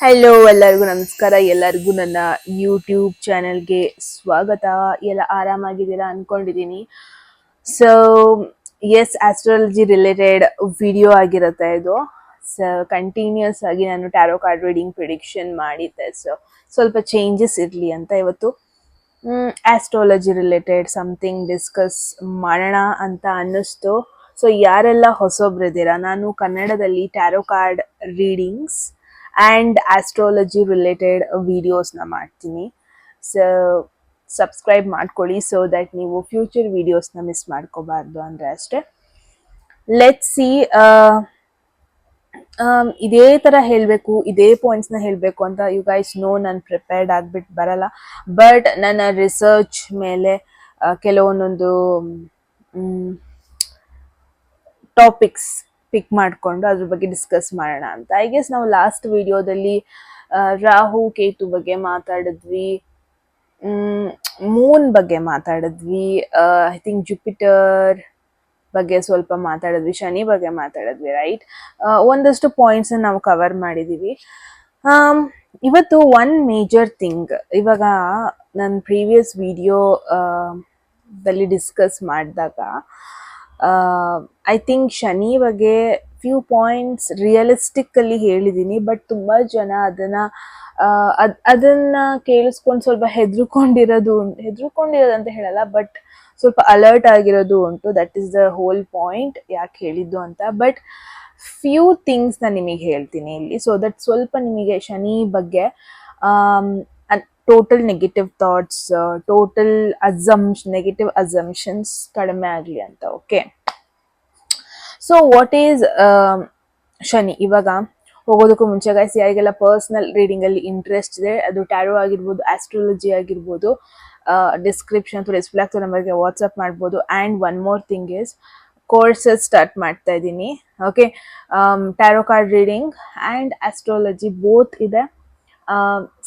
Hello, ಎಲ್ಲರಿಗೂ ನಮಸ್ಕಾರ. ಎಲ್ಲರಿಗೂ ನನ್ನ ಯೂಟ್ಯೂಬ್ ಚಾನೆಲ್ಗೆ ಸ್ವಾಗತ. ಎಲ್ಲ ಆರಾಮಾಗಿದ್ದೀರಾ ಅನ್ಕೊಂಡಿದ್ದೀನಿ. So yes, astrology related video ಆಗಿರುತ್ತೆ ಇದು. ಸೊ ಕಂಟಿನ್ಯೂಸ್ ಆಗಿ ನಾನು ಟ್ಯಾರೋ ಕಾರ್ಡ್ ರೀಡಿಂಗ್ ಪ್ರಿಡಿಕ್ಷನ್ ಮಾಡಿದ್ದೆ. ಸೊ ಸ್ವಲ್ಪ ಚೇಂಜಸ್ ಇರಲಿ ಅಂತ ಇವತ್ತು ಆಸ್ಟ್ರಾಲಜಿ ರಿಲೇಟೆಡ್ ಸಮಥಿಂಗ್ ಡಿಸ್ಕಸ್ ಮಾಡೋಣ ಅಂತ ಅನ್ನಿಸ್ತು. ಸೊ ಯಾರೆಲ್ಲ ಹೊಸೊಬ್ರಿದ್ದೀರಾ, ನಾನು ಕನ್ನಡದಲ್ಲಿ tarot card readings and astrology related ವಿಡಿಯೋಸ್ನ ಮಾಡ್ತೀನಿ. ಸೊ ಸಬ್ಸ್ಕ್ರೈಬ್ ಮಾಡ್ಕೊಳ್ಳಿ, ಸೊ ದ್ಯಾಟ್ ನೀವು ಫ್ಯೂಚರ್ ವಿಡಿಯೋಸ್ನ ಮಿಸ್ ಮಾಡ್ಕೋಬಾರ್ದು ಅಂದರೆ ಅಷ್ಟೇ. Let's see. ಇದೇ ಥರ ಹೇಳಬೇಕು, ಇದೇ ಪಾಯಿಂಟ್ಸ್ನ ಹೇಳಬೇಕು ಅಂತ ಯು ಗೈಸ್ ನೋ, ನಾನು ಪ್ರಿಪೇರ್ಡ್ ಆಗಿಬಿಟ್ಟು ಬರಲ್ಲ. ಬಟ್ ನನ್ನ ರಿಸರ್ಚ್ ಮೇಲೆ ಕೆಲವೊಂದೊಂದು ಟಾಪಿಕ್ಸ್ ಪಿಕ್ ಮಾಡಿಕೊಂಡು ಅದ್ರ ಬಗ್ಗೆ ಡಿಸ್ಕಸ್ ಮಾಡೋಣ ಅಂತ. ಐ ಗೆಸ್ ನಾವು ಲಾಸ್ಟ್ ವಿಡಿಯೋದಲ್ಲಿ ರಾಹು ಕೇತು ಬಗ್ಗೆ ಮಾತಾಡಿದ್ವಿ, ಮೂನ್ ಬಗ್ಗೆ ಮಾತಾಡಿದ್ವಿ, ಐ ಥಿಂಕ್ ಜುಪಿಟರ್ ಬಗ್ಗೆ ಸ್ವಲ್ಪ ಮಾತಾಡಿದ್ವಿ, ಶನಿ ಬಗ್ಗೆ ಮಾತಾಡಿದ್ವಿ, ರೈಟ್? ಒಂದಷ್ಟು ಪಾಯಿಂಟ್ಸ್ ನಾವು ಕವರ್ ಮಾಡಿದ್ದೀವಿ. ಇವತ್ತು ಒನ್ ಮೇಜರ್ ಥಿಂಗ್, ಇವಾಗ ನನ್ನ ಪ್ರೀವಿಯಸ್ ವಿಡಿಯೋ ದಲ್ಲಿ ಡಿಸ್ಕಸ್ ಮಾಡಿದಾಗ ಐ ಥಿಂಕ್ ಶನಿ ಬಗ್ಗೆ ಫ್ಯೂ ಪಾಯಿಂಟ್ಸ್ ರಿಯಲಿಸ್ಟಿಕ್ಕಲ್ಲಿ ಹೇಳಿದ್ದೀನಿ. ಬಟ್ ತುಂಬ ಜನ ಅದನ್ನ ಕೇಳಿಸ್ಕೊಂಡು ಸ್ವಲ್ಪ ಹೆದರ್ಕೊಂಡಿರೋದು ಅಂತ ಹೇಳಲ್ಲ, ಬಟ್ ಸ್ವಲ್ಪ ಅಲರ್ಟ್ ಆಗಿರೋದು ಉಂಟು. That is the whole point ಯಾಕೆ ಹೇಳಿದ್ದು ಅಂತ. ಬಟ್ ಫ್ಯೂ ಥಿಂಗ್ಸ್ನ ನಿಮಗೆ ಹೇಳ್ತೀನಿ ಇಲ್ಲಿ, ಸೊ ದಟ್ ಸ್ವಲ್ಪ ನಿಮಗೆ ಶನಿ ಬಗ್ಗೆ total negative thoughts, total negative assumptions ಕಡಿಮೆ ಆಗಲಿ ಅಂತ. Okay, so what is Shani? ಇವಾಗ ಹೋಗೋದಕ್ಕೂ ಮುಂಚೆ ಗೈಸ್, ಯಾರಿಗೆಲ್ಲ ಪರ್ಸ್ನಲ್ ರೀಡಿಂಗಲ್ಲಿ ಇಂಟ್ರೆಸ್ಟ್ ಇದೆ, ಅದು ಟ್ಯಾರೋ ಆಗಿರ್ಬೋದು, ಆಸ್ಟ್ರಾಲಜಿ ಆಗಿರ್ಬೋದು, ಡಿಸ್ಕ್ರಿಪ್ಷನ್ ಅಥವಾ ಡಿಸ್ಪ್ಲೇ ಆಗ್ತೋ ನಂಬರ್ಗೆ ವಾಟ್ಸಪ್ ಮಾಡ್ಬೋದು. And one more thing is, courses start ಮಾಡ್ತಾ ಇದ್ದೀನಿ. Okay, taro card reading and astrology both ಇದೆ.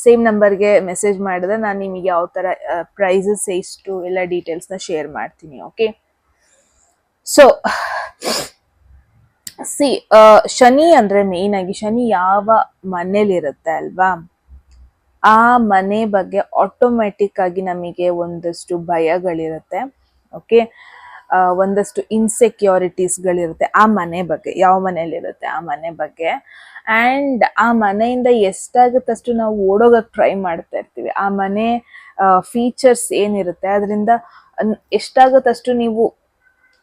ಸೇಮ್ ನಂಬರ್ಗೆ ಮೆಸೇಜ್ ಮಾಡಿದ್ರೆ ನಾನು ನಿಮಗೆ ಯಾವ ಥರ ಪ್ರೈಸಸ್ ಎಷ್ಟು ಎಲ್ಲ ಡೀಟೇಲ್ಸ್ನ ಶೇರ್ ಮಾಡ್ತೀನಿ. ಓಕೆ, ಸೊ ಸಿ, ಶನಿ ಅಂದರೆ ಮೇಯ್ನ್ ಆಗಿ ಶನಿ ಯಾವ ಮನೇಲಿರುತ್ತೆ ಅಲ್ವಾ, ಆ ಮನೆ ಬಗ್ಗೆ ಆಟೋಮೆಟಿಕ್ ಆಗಿ ನಮಗೆ ಒಂದಷ್ಟು ಭಯಗಳಿರುತ್ತೆ. ಓಕೆ, ಒಂದಷ್ಟು ಇನ್ಸೆಕ್ಯೂರಿಟೀಸ್ಗಳಿರುತ್ತೆ ಆ ಮನೆ ಬಗ್ಗೆ, ಯಾವ ಮನೇಲಿರುತ್ತೆ ಆ ಮನೆ ಬಗ್ಗೆ. ಆ್ಯಂಡ್ ಆ ಮನೆಯಿಂದ ಎಷ್ಟಾಗುತ್ತಷ್ಟು ನಾವು ಓಡೋಗಕ್ಕೆ ಟ್ರೈ ಮಾಡ್ತಾ ಇರ್ತೀವಿ. ಆ ಮನೆ ಫೀಚರ್ಸ್ ಏನಿರುತ್ತೆ ಅದರಿಂದ ಎಷ್ಟಾಗುತ್ತಷ್ಟು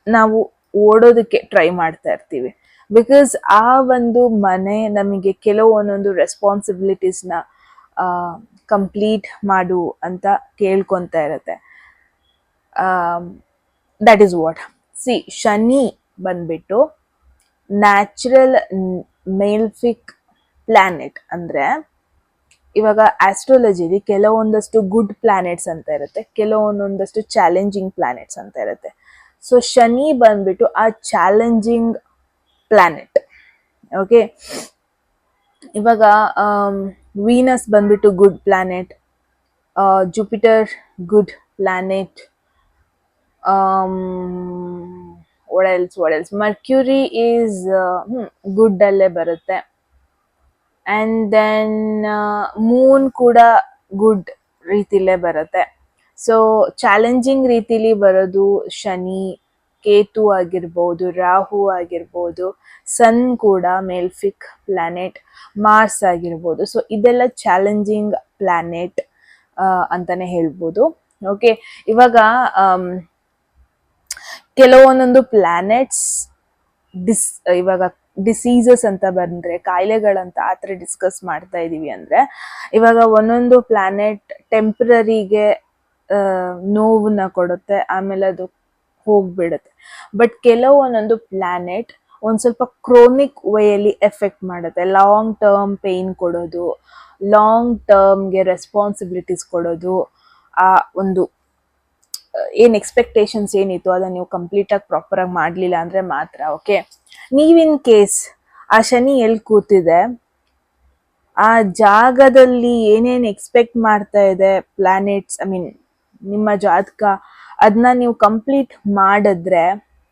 ನಾವು ಓಡೋದಕ್ಕೆ ಟ್ರೈ ಮಾಡ್ತಾ ಇರ್ತೀವಿ. ಬಿಕಾಸ್ ಆ ಒಂದು ಮನೆ ನಮಗೆ ಕೆಲವೊಂದೊಂದು ರೆಸ್ಪಾನ್ಸಿಬಿಲಿಟೀಸ್ನ ಕಂಪ್ಲೀಟ್ ಮಾಡು ಅಂತ ಕೇಳ್ಕೊತಾ ಇರುತ್ತೆ. That is what. C, Shani ಬಂದ್ಬಿಟ್ಟು ನ್ಯಾಚುರಲ್ ಮೇಲ್ಫಿಕ್ ಪ್ಲಾನೆಟ್. ಅಂದರೆ ಇವಾಗ ಆಸ್ಟ್ರಾಲಜಿಲಿ ಕೆಲವೊಂದಷ್ಟು ಗುಡ್ ಪ್ಲಾನೆಟ್ಸ್ ಅಂತ ಇರುತ್ತೆ, ಕೆಲವೊಂದೊಂದಷ್ಟು ಚಾಲೆಂಜಿಂಗ್ ಪ್ಲಾನೆಟ್ಸ್ ಅಂತ ಇರುತ್ತೆ. ಸೊ ಶನಿ ಬಂದ್ಬಿಟ್ಟು ಆ ಚಾಲೆಂಜಿಂಗ್ ಪ್ಲಾನೆಟ್. ಓಕೆ, ಇವಾಗ ವೀನಸ್ ಬಂದ್ಬಿಟ್ಟು good planet, Jupiter good planet, what else mercury is good ಅಲ್ಲೇ ಬರುತ್ತೆ. ಆ್ಯಂಡ್ ದೆನ್ ಮೂನ್ ಕೂಡ ಗುಡ್ ರೀತಿಲೇ ಬರುತ್ತೆ. ಸೊ ಚಾಲೆಂಜಿಂಗ್ ರೀತಿಲಿ ಬರೋದು ಶನಿ, ಕೇತು ಆಗಿರ್ಬೋದು, ರಾಹು ಆಗಿರ್ಬೋದು, ಸನ್ ಕೂಡ ಮೇಲ್ಫಿಕ್ ಪ್ಲಾನೆಟ್, ಮಾರ್ಸ್ ಆಗಿರ್ಬೋದು. ಸೊ ಇದೆಲ್ಲ ಚಾಲೆಂಜಿಂಗ್ ಪ್ಲಾನೆಟ್ ಅಂತಾನೆ ಹೇಳ್ಬೋದು. ಓಕೆ, ಇವಾಗ ಕೆಲವೊಂದೊಂದು ಪ್ಲಾನೆಟ್ಸ್ ಇವಾಗ ಡಿಸೀಸಸ್ ಅಂತ ಬಂದರೆ, ಕಾಯಿಲೆಗಳಂತ ಆ ಥರ ಡಿಸ್ಕಸ್ ಮಾಡ್ತಾ ಇದ್ದೀವಿ ಅಂದರೆ, ಇವಾಗ ಒಂದೊಂದು ಪ್ಲಾನೆಟ್ ಟೆಂಪ್ರರಿಗೆ ನೋವನ್ನ ಕೊಡುತ್ತೆ, ಆಮೇಲೆ ಅದು ಹೋಗ್ಬಿಡುತ್ತೆ. ಬಟ್ ಕೆಲವೊಂದೊಂದು ಪ್ಲಾನೆಟ್ ಒಂದು ಸ್ವಲ್ಪ ಕ್ರೋನಿಕ್ ವೇಯಲ್ಲಿ ಎಫೆಕ್ಟ್ ಮಾಡುತ್ತೆ. ಲಾಂಗ್ ಟರ್ಮ್ ಪೇಯ್ನ್ ಕೊಡೋದು, ಲಾಂಗ್ ಟರ್ಮ್ಗೆ ರೆಸ್ಪಾನ್ಸಿಬಿಲಿಟೀಸ್ ಕೊಡೋದು, ಆ ಒಂದು ಏನು ಎಕ್ಸ್ಪೆಕ್ಟೇಷನ್ಸ್ ಏನಿತ್ತು ಅದನ್ನು ನೀವು ಕಂಪ್ಲೀಟಾಗಿ ಪ್ರಾಪರಾಗಿ ಮಾಡಲಿಲ್ಲ ಅಂದರೆ ಮಾತ್ರ. ಓಕೆ, ನೀವಿನ್ ಕೇಸ್ ಆ ಶನಿ ಎಲ್ಲಿ ಕೂತಿದೆ, ಆ ಜಾಗದಲ್ಲಿ ಏನೇನು ಎಕ್ಸ್ಪೆಕ್ಟ್ ಮಾಡ್ತಾ ಇದೆ ಪ್ಲಾನೆಟ್ಸ್, ಐ ಮೀನ್ ನಿಮ್ಮ ಜಾತಕ, ಅದನ್ನ ನೀವು ಕಂಪ್ಲೀಟ್ ಮಾಡಿದ್ರೆ,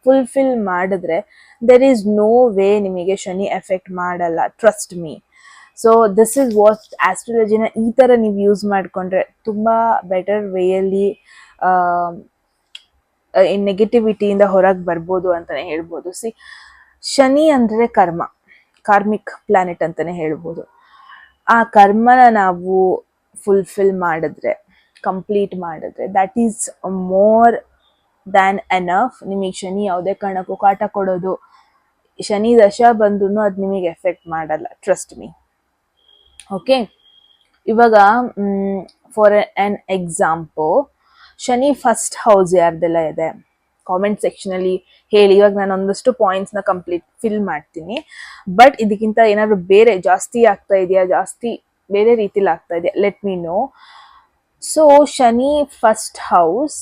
ಫುಲ್ಫಿಲ್ ಮಾಡಿದ್ರೆ, ದೆರ್ ಈಸ್ ನೋ ವೇ ನಿಮಗೆ ಶನಿ ಎಫೆಕ್ಟ್ ಮಾಡಲ್ಲ. Trust me. So this is what ಆಸ್ಟ್ರಾಲಜಿನ ಈ ಥರ ನೀವು ಯೂಸ್ ಮಾಡಿಕೊಂಡ್ರೆ ತುಂಬ ಬೆಟರ್ ವೇಯಲ್ಲಿ ನೆಗೆಟಿವಿಟಿಯಿಂದ ಹೊರಗೆ ಬರ್ಬೋದು ಅಂತಲೇ ಹೇಳ್ಬೋದು. ಶನಿ ಅಂದರೆ ಕಾರ್ಮಿಕ್ ಪ್ಲಾನೆಟ್ ಅಂತಲೇ ಹೇಳ್ಬೋದು. ಆ ಕರ್ಮನ ನಾವು ಫುಲ್ಫಿಲ್ ಮಾಡಿದ್ರೆ, ಕಂಪ್ಲೀಟ್ ಮಾಡಿದ್ರೆ, that is more than enough. ನಿಮಗೆ ಶನಿ ಯಾವುದೇ ಕಾರಣಕ್ಕೂ ಕಾಟ ಕೊಡೋದು, ಶನಿ ದಶ ಬಂದ್ರೂ ಅದು ನಿಮಗೆ ಎಫೆಕ್ಟ್ ಮಾಡಲ್ಲ, ಟ್ರಸ್ಟ್ ಮೀ. ಓಕೆ, ಇವಾಗ for an example, Shani first house ಯಾರ್ದೆಲ್ಲ ಇದೆ ಕಾಮೆಂಟ್ ಸೆಕ್ಷನಲ್ಲಿ ಹೇಳಿ. ಇವಾಗ ನಾನು ಒಂದಷ್ಟು ಪಾಯಿಂಟ್ಸ್ನ ಕಂಪ್ಲೀಟ್ ಫಿಲ್ ಮಾಡ್ತೀನಿ, ಬಟ್ ಇದಕ್ಕಿಂತ ಏನಾದ್ರು ಬೇರೆ ಜಾಸ್ತಿ ಆಗ್ತಾ ಇದೆಯಾ, ಜಾಸ್ತಿ ಬೇರೆ ರೀತಿಲಿ ಆಗ್ತಾ ಇದೆಯಾ, let me know. So Shani first house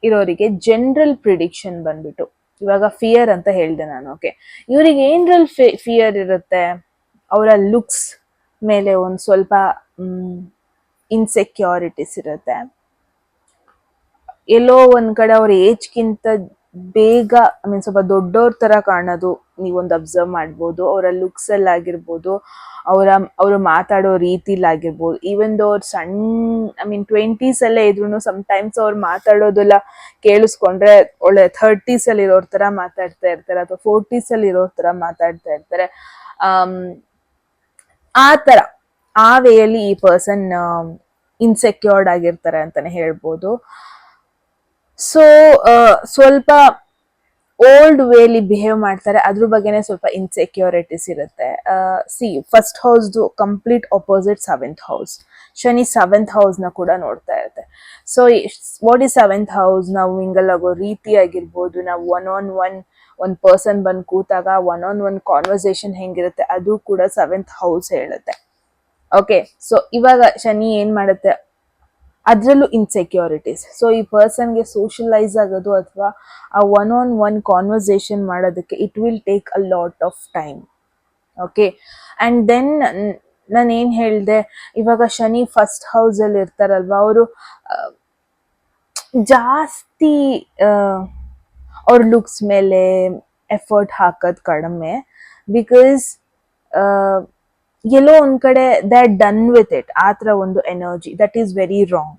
ಇರೋರಿಗೆ ಜನರಲ್ ಪ್ರಿಡಿಕ್ಷನ್ ಬಂದ್ಬಿಟ್ಟು, ಇವಾಗ ಫಿಯರ್ ಅಂತ ಹೇಳಿದೆ ನಾನು. ಓಕೆ, ಇವರಿಗೆ ಏನರಲ್ಲಿ ಫಿಯರ್ ಇರುತ್ತೆ, ಅವರ ಲುಕ್ಸ್ ಮೇಲೆ ಒಂದು ಸ್ವಲ್ಪ ಇನ್ಸೆಕ್ಯೂರಿಟೀಸ್ ಇರುತ್ತೆ. ಎಲ್ಲೋ ಒಂದ್ ಕಡೆ ಅವ್ರ ಏಜ್ಗಿಂತ ಬೇಗ ಸ್ವಲ್ಪ ದೊಡ್ಡವ್ರ ತರ ಕಾಣೋದು ನೀವೊಂದು ಅಬ್ಸರ್ವ್ ಮಾಡ್ಬೋದು. ಅವರ ಲುಕ್ಸ್ ಅಲ್ಲಿ ಆಗಿರ್ಬೋದು, ಅವರು ಮಾತಾಡೋ ರೀತಿಲಾಗಿರ್ಬೋದು. ಈವನ್ ದೋ ಅವ್ರು ಸಣ್ಣ 20s ಅಲ್ಲೇ ಇದ್ರು ಸಮ್ಟೈಮ್ಸ್ ಅವ್ರು ಮಾತಾಡೋದೆಲ್ಲ ಕೇಳಿಸ್ಕೊಂಡ್ರೆ ಒಳ್ಳೆ 30s ಅಲ್ಲಿ ಇರೋರ್ ತರ ಮಾತಾಡ್ತಾ ಇರ್ತಾರೆ, ಅಥವಾ 40s ಅಲ್ಲಿ ಇರೋರ್ ತರ ಮಾತಾಡ್ತಾ ಇರ್ತಾರೆ. ಆ ತರ ಆ ವೇಯಲ್ಲಿ ಈ ಪರ್ಸನ್ ಇನ್ಸೆಕ್ಯೂರ್ಡ್ ಆಗಿರ್ತಾರೆ ಅಂತಾನೆ ಹೇಳ್ಬೋದು. ಸೊ ಸ್ವಲ್ಪ ಓಲ್ಡ್ ವೇಲಿ ಬಿಹೇವ್ ಮಾಡ್ತಾರೆ, ಅದ್ರ ಬಗ್ಗೆನೆ ಸ್ವಲ್ಪ ಇನ್ಸೆಕ್ಯೂರಿಟೀಸ್ ಇರುತ್ತೆ. ಫಸ್ಟ್ ಹೌಸ್ದು complete opposite 7th house. Shani 7th ಹೌಸ್ನ ಕೂಡ ನೋಡ್ತಾ ಇರುತ್ತೆ. So what is 7th house? ನಾವು ಮಿಂಗಲ್ ಆಗೋ ರೀತಿ ಆಗಿರ್ಬೋದು, ನಾವು ಒನ್ ಪರ್ಸನ್ ಬಂದು ಕೂತಾಗ ಒನ್ ಕಾನ್ವರ್ಸೇಷನ್ ಹೆಂಗಿರುತ್ತೆ, ಅದು ಕೂಡ 7th ಹೌಸ್ ಹೇಳುತ್ತೆ. ಓಕೆ, ಸೊ ಇವಾಗ ಶನಿ ಏನ್ ಮಾಡುತ್ತೆ, ಅದರಲ್ಲೂ ಇನ್ಸೆಕ್ಯೂರಿಟೀಸ್. ಸೊ ಈ ಪರ್ಸನ್ಗೆ ಸೋಷಲೈಸ್ ಆಗೋದು ಅಥವಾ ಆ ಒನ್ ಕಾನ್ವರ್ಸೇಷನ್ ಮಾಡೋದಕ್ಕೆ it will take a lot of time. Okay, and then ನಾನು ಏನು ಹೇಳಿದೆ, ಇವಾಗ ಶನಿ ಫಸ್ಟ್ ಹೌಸಲ್ಲಿ ಇರ್ತಾರಲ್ವ, ಅವರು ಜಾಸ್ತಿ ಅವ್ರ ಲುಕ್ಸ್ ಮೇಲೆ ಎಫರ್ಟ್ ಹಾಕೋದು ಕಡಿಮೆ. ಬಿಕಾಸ್ ಎಲ್ಲೋ ಒಂದ್ ಕಡೆ they are done with it, ಆ ಥರ ಒಂದು energy. That is very wrong.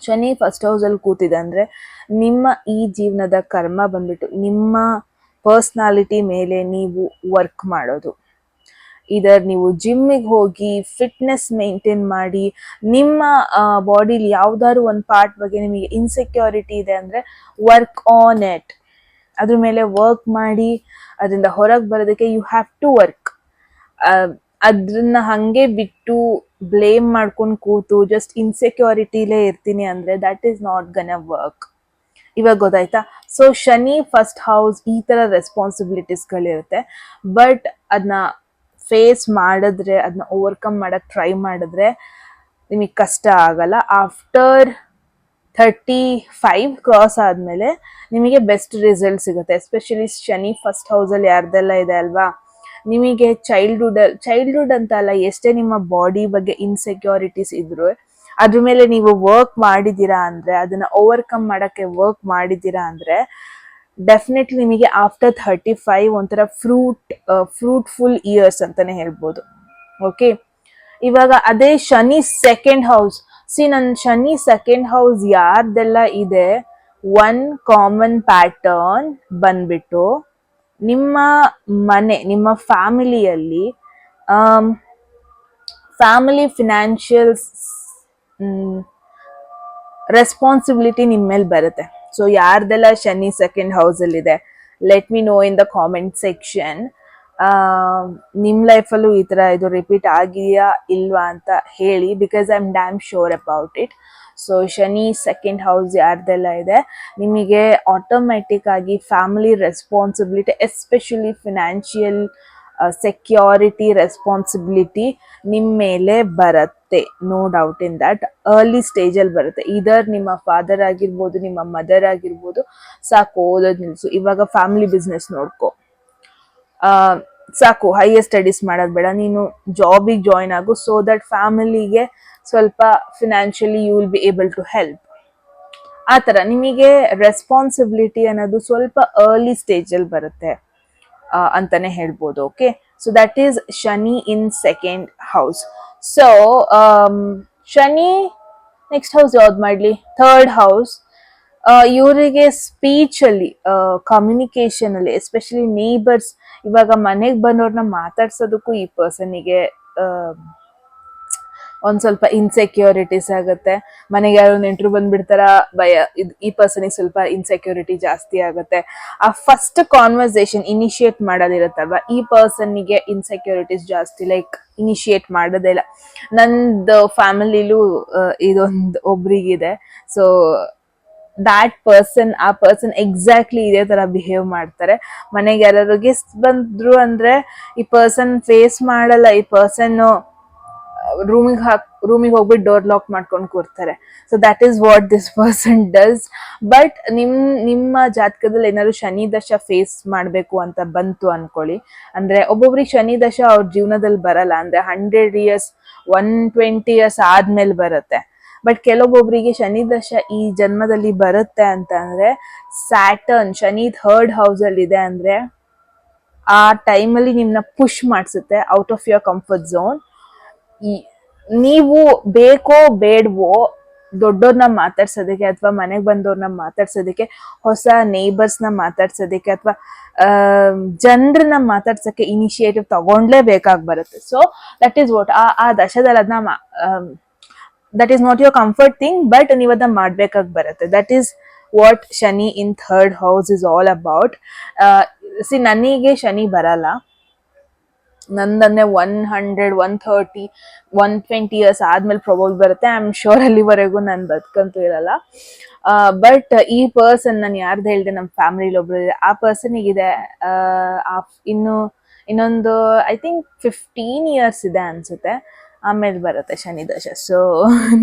Shani first ಹೌಸಲ್ಲಿ ಕೂತಿದೆ ಅಂದರೆ ನಿಮ್ಮ ಈ ಜೀವನದ ಕರ್ಮ ಬಂದ್ಬಿಟ್ಟು ನಿಮ್ಮ ಪರ್ಸ್ನಾಲಿಟಿ ಮೇಲೆ ನೀವು ವರ್ಕ್ ಮಾಡೋದು. ಇದರ್ ನೀವು ಜಿಮ್ಮಿಗೆ ಹೋಗಿ ಫಿಟ್ನೆಸ್ ಮೇಂಟೈನ್ ಮಾಡಿ, ನಿಮ್ಮ ಬಾಡಿಲಿ ಯಾವ್ದಾದ್ರು ಒಂದು ಪಾರ್ಟ್ ಬಗ್ಗೆ ನಿಮಗೆ ಇನ್ಸೆಕ್ಯೂರಿಟಿ ಇದೆ ಅಂದರೆ ವರ್ಕ್ ಆನ್ ಇಟ್, ಅದ್ರ ಮೇಲೆ ವರ್ಕ್ ಮಾಡಿ ಅದರಿಂದ ಹೊರಗೆ ಬರೋದಕ್ಕೆ ಯು ಹ್ಯಾವ್ ಟು ವರ್ಕ್. ಅದನ್ನ ಹಂಗೆ ಬಿಟ್ಟು ಬ್ಲೇಮ್ ಮಾಡ್ಕೊಂಡು ಕೂತು ಜಸ್ಟ್ ಇನ್ಸೆಕ್ಯೂರಿಟಿಲೇ ಇರ್ತೀನಿ ಅಂದರೆ that is not gonna work. ಇವಾಗ ಗೊತ್ತಾಯ್ತಾ? ಸೊ ಶನಿ ಫಸ್ಟ್ ಹೌಸ್ ಈ ಥರ ರೆಸ್ಪಾನ್ಸಿಬಿಲಿಟೀಸ್ಗಳಿರುತ್ತೆ, ಬಟ್ ಅದನ್ನ ಫೇಸ್ ಮಾಡಿದ್ರೆ, ಅದನ್ನ ಓವರ್ಕಮ್ ಮಾಡೋಕ್ಕೆ ಟ್ರೈ ಮಾಡಿದ್ರೆ ನಿಮಗೆ ಕಷ್ಟ ಆಗಲ್ಲ. ಆಫ್ಟರ್ 35 ಕ್ರಾಸ್ ಆದಮೇಲೆ ನಿಮಗೆ ಬೆಸ್ಟ್ ರಿಸಲ್ಟ್ ಸಿಗುತ್ತೆ. ಎಸ್ಪೆಷಲಿ ಶನಿ ಫಸ್ಟ್ ಹೌಸಲ್ಲಿ ಯಾರ್ದೆಲ್ಲ ಇದೆ ಅಲ್ವಾ, ನಿಮಗೆ ಚೈಲ್ಡ್ಹುಡ್ ಅಂತ ಅಲ್ಲ, ಎಷ್ಟೇ ನಿಮ್ಮ ಬಾಡಿ ಬಗ್ಗೆ ಇನ್ಸೆಕ್ಯೂರಿಟೀಸ್ ಇದ್ರು ಅದ್ರ ಮೇಲೆ ನೀವು ವರ್ಕ್ ಮಾಡಿದ್ದೀರಾ ಅಂದರೆ, ಅದನ್ನ ಓವರ್ಕಮ್ ಮಾಡೋಕ್ಕೆ ವರ್ಕ್ ಮಾಡಿದ್ದೀರಾ ಅಂದರೆ ಡೆಫಿನೆಟ್ಲಿ ನಿಮಗೆ ಆಫ್ಟರ್ 35 ಒಂಥರ ಫ್ರೂಟ್ಫುಲ್ ಇಯರ್ಸ್ ಅಂತಾನೆ ಹೇಳ್ಬೋದು. ಓಕೆ, ಇವಾಗ ಅದೇ ಶನಿ ಸೆಕೆಂಡ್ ಹೌಸ್. ನನ್ನ ಶನಿ ಸೆಕೆಂಡ್ ಹೌಸ್ ಯಾರ್ದೆಲ್ಲ ಇದೆ, ಒನ್ ಕಾಮನ್ ಪ್ಯಾಟರ್ನ್ ಬಂದ್ಬಿಟ್ಟು ನಿಮ್ಮ ಮನೆ, ನಿಮ್ಮ ಫ್ಯಾಮಿಲಿಯಲ್ಲಿ ಫ್ಯಾಮಿಲಿ ಫಿನಾನ್ಷಿಯಲ್ ರೆಸ್ಪಾನ್ಸಿಬಿಲಿಟಿ ನಿಮ್ಮ ಮೇಲೆ ಬರುತ್ತೆ. ಸೊ ಯಾರ್ದೆಲ್ಲ ಶನಿ ಸೆಕೆಂಡ್ ಹೌಸಲ್ಲಿದೆ, let me know in the comment section. ನಿಮ್ಮ ಲೈಫಲ್ಲೂ ಈ ಥರ ಇದು ರಿಪೀಟ್ ಆಗಿದೆಯಾ ಇಲ್ವಾ ಅಂತ ಹೇಳಿ, because I am damn sure about it. So Shani second house ಯಾರ್ದೆಲ್ಲ ಇದೆ, ನಿಮಗೆ ಆಟೋಮ್ಯಾಟಿಕ್ ಆಗಿ family responsibility, especially financial security responsibility ನಿಮ್ಮ ಮೇಲೆ ಬರುತ್ತೆ. No doubt in that. Early ಸ್ಟೇಜಲ್ಲಿ ಬರುತ್ತೆ. ಇದರ್ ನಿಮ್ಮ ಫಾದರ್ ಆಗಿರ್ಬೋದು, ನಿಮ್ಮ ಮದರ್ ಆಗಿರ್ಬೋದು, ಸಾಕು ಓದೋದು ನಿಲ್ಸು, ಇವಾಗ ಫ್ಯಾಮಿಲಿ ಬಿಸ್ನೆಸ್ ನೋಡ್ಕೊ, ಸಾಕು ಹೈಯರ್ ಸ್ಟಡೀಸ್ ಮಾಡೋದು ಬೇಡ, ನೀನು ಜಾಬಿಗೆ ಜಾಯ್ನ್ ಆಗು, ಸೊ ದಟ್ ಫ್ಯಾಮಿಲಿಗೆ ಸ್ವಲ್ಪ financially you will be able to help. ಆ ಥರ ನಿಮಗೆ ರೆಸ್ಪಾನ್ಸಿಬಿಲಿಟಿ ಅನ್ನೋದು ಸ್ವಲ್ಪ ಅರ್ಲಿ ಸ್ಟೇಜಲ್ಲಿ ಬರುತ್ತೆ ಅಂತಾನೆ ಹೇಳ್ಬೋದು. Okay, so that is Shani in second house. So Shani next house ಯಾವ್ದು ಮಾಡ್ಲಿ, ಥರ್ಡ್ ಹೌಸ್. ಇವರಿಗೆ ಸ್ಪೀಚ್ ಅಲ್ಲಿ, ಕಮ್ಯುನಿಕೇಶನ್ ಅಲ್ಲಿ, ಎಸ್ಪೆಷಲಿ ನೇಬರ್ಸ್, ಇವಾಗ ಮನೆಗೆ ಬಂದವ್ರನ್ನ ಮಾತಾಡ್ಸೋದಕ್ಕೂ ಈ ಪರ್ಸನಿಗೆ ಒಂದ್ ಸ್ವಲ್ಪ ಇನ್ಸೆಕ್ಯೂರಿಟೀಸ್ ಆಗುತ್ತೆ. ಮನೆಗೆ ಯಾರೋ ನೆಂಟರು ಬಂದ್ಬಿಡ್ತಾರ, ಭಯ, ಈ ಪರ್ಸನಿಗೆ ಸ್ವಲ್ಪ ಇನ್ಸೆಕ್ಯೂರಿಟಿ ಜಾಸ್ತಿ ಆಗುತ್ತೆ. ಆ ಫಸ್ಟ್ ಕಾನ್ವರ್ಸೇಷನ್ ಇನಿಶಿಯೇಟ್ ಮಾಡೋದಿರುತ್ತಲ್ವಾ, ಈ ಪರ್ಸನ್ನಿಗೆ ಇನ್ಸೆಕ್ಯೂರಿಟೀಸ್ ಜಾಸ್ತಿ, ಲೈಕ್ ಇನಿಶಿಯೇಟ್ ಮಾಡೋದೇ ಇಲ್ಲ. ನಂದು ಫ್ಯಾಮಿಲಿಲೂ ಇದೊಂದು ಒಬ್ರಿಗಿದೆ. ಸೊ ಆ ಪರ್ಸನ್ ಎಕ್ಸಾಕ್ಟ್ಲಿ ಇದೇ ತರ ಬಿಹೇವ್ ಮಾಡ್ತಾರೆ. ಮನೆಗೆ ಯಾರು ಗೆಸ್ಟ್ ಬಂದ್ರು ಅಂದ್ರೆ ಈ ಪರ್ಸನ್ ಫೇಸ್ ಮಾಡಲ್ಲ, ಈ ಪರ್ಸನ್ ರೂಮಿಗೆ ಹೋಗ್ಬಿಟ್ಟು ಡೋರ್ ಲಾಕ್ ಮಾಡ್ಕೊಂಡು ಕೂರ್ತಾರೆ. So that is what this person does. But ನಿಮ್ಮ ಜಾತಕದಲ್ಲಿ ಏನಾದ್ರು ಶನಿ ದಶ ಫೇಸ್ ಮಾಡಬೇಕು ಅಂತ ಬಂತು ಅನ್ಕೊಳ್ಳಿ, ಅಂದ್ರೆ ಒಬ್ಬೊಬ್ರಿಗೆ ಶನಿ ದಶ ಅವ್ರ ಜೀವನದಲ್ಲಿ ಬರಲ್ಲ, ಅಂದ್ರೆ 100 years 120 years ಆದ್ಮೇಲೆ ಬರುತ್ತೆ. ಬಟ್ ಕೆಲವೊಬ್ಬೊಬ್ರಿಗೆ ಶನಿ ದಶ ಈ ಜನ್ಮದಲ್ಲಿ ಬರುತ್ತೆ ಅಂತ ಅಂದ್ರೆ, ಸ್ಯಾಟರ್ನ್ ಶನಿ ಥರ್ಡ್ ಹೌಸ್ ಅಲ್ಲಿ ಇದೆ ಅಂದ್ರೆ ಆ ಟೈಮಲ್ಲಿ ನಿಮ್ನ ಪುಷ್ ಮಾಡಿಸುತ್ತೆ out of your comfort zone. ನೀವು ಬೇಕೋ ಬೇಡವೋ ದೊಡ್ಡವ್ರನ್ನ ಮಾತಾಡ್ಸೋದಕ್ಕೆ ಅಥವಾ ಮನೆಗೆ ಬಂದವ್ರನ್ನ ಮಾತಾಡ್ಸೋದಕ್ಕೆ, ಹೊಸ ನೇಬರ್ಸ್ನ ಮಾತಾಡ್ಸೋದಕ್ಕೆ ಅಥವಾ ಜನರನ್ನ ಮಾತಾಡ್ಸೋಕ್ಕೆ ಇನಿಷಿಯೇಟಿವ್ ತಗೊಂಡ್ಲೇಬೇಕಾಗಿ ಬರುತ್ತೆ. ಸೊ ದಟ್ ಈಸ್ ವಾಟ್ ಆ ದಶದಲ್ಲಿ ಅದನ್ನ that is not your comfort thing, but ನೀವು ಅದನ್ನ ಮಾಡ್ಬೇಕಾಗಿ ಬರುತ್ತೆ. That is what Shani in third house is all about. ನನಗೆ ಶನಿ ಬರಲ್ಲ, ನಂದನ್ನೇ 100 130 120 years ಆದ್ಮೇಲೆ ಪ್ರೊಬಲ್ ಬರುತ್ತೆ. ಐ ಆಮ್ ಶೋರ್ ಅಲ್ಲಿವರೆಗೂ ನಾನು ಬದುಕಂತೂ ಇರಲ್ಲ. ಬಟ್ ಈ ಪರ್ಸನ್, ನಾನು ಯಾರ್ದು ಹೇಳಿದೆ, ನಮ್ಮ ಫ್ಯಾಮಿಲಿಲಿ ಒಬ್ರು ಇದೆ, ಆ ಪರ್ಸನಿಗಿದೆ ಇನ್ನೊಂದು ಐ ಥಿಂಕ್ 15 years ಇದೆ ಅನ್ಸುತ್ತೆ, ಆಮೇಲೆ ಬರುತ್ತೆ ಶನಿ ದಶ. ಸೊ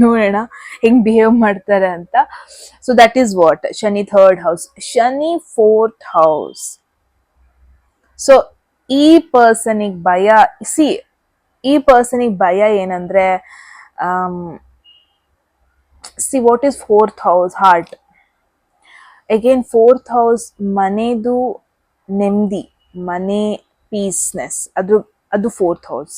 ನೋಡೋಣ ಹೆಂಗ್ ಬಿಹೇವ್ ಮಾಡ್ತಾರೆ ಅಂತ. So that is what Shani third house. Shani fourth house. So ಈ ಪರ್ಸನಿಗೆ ಭಯ, ಈ ಪರ್ಸನಿಗೆ ಭಯ ಏನಂದ್ರೆ, what is fourth house? Heart. Again fourth house ಮನೆದು ನೆಮ್ಮದಿ, ಮನೆ ಪೀಸ್ನೆಸ್, ಅದು ಫೋರ್ತ್ ಹೌಸ್.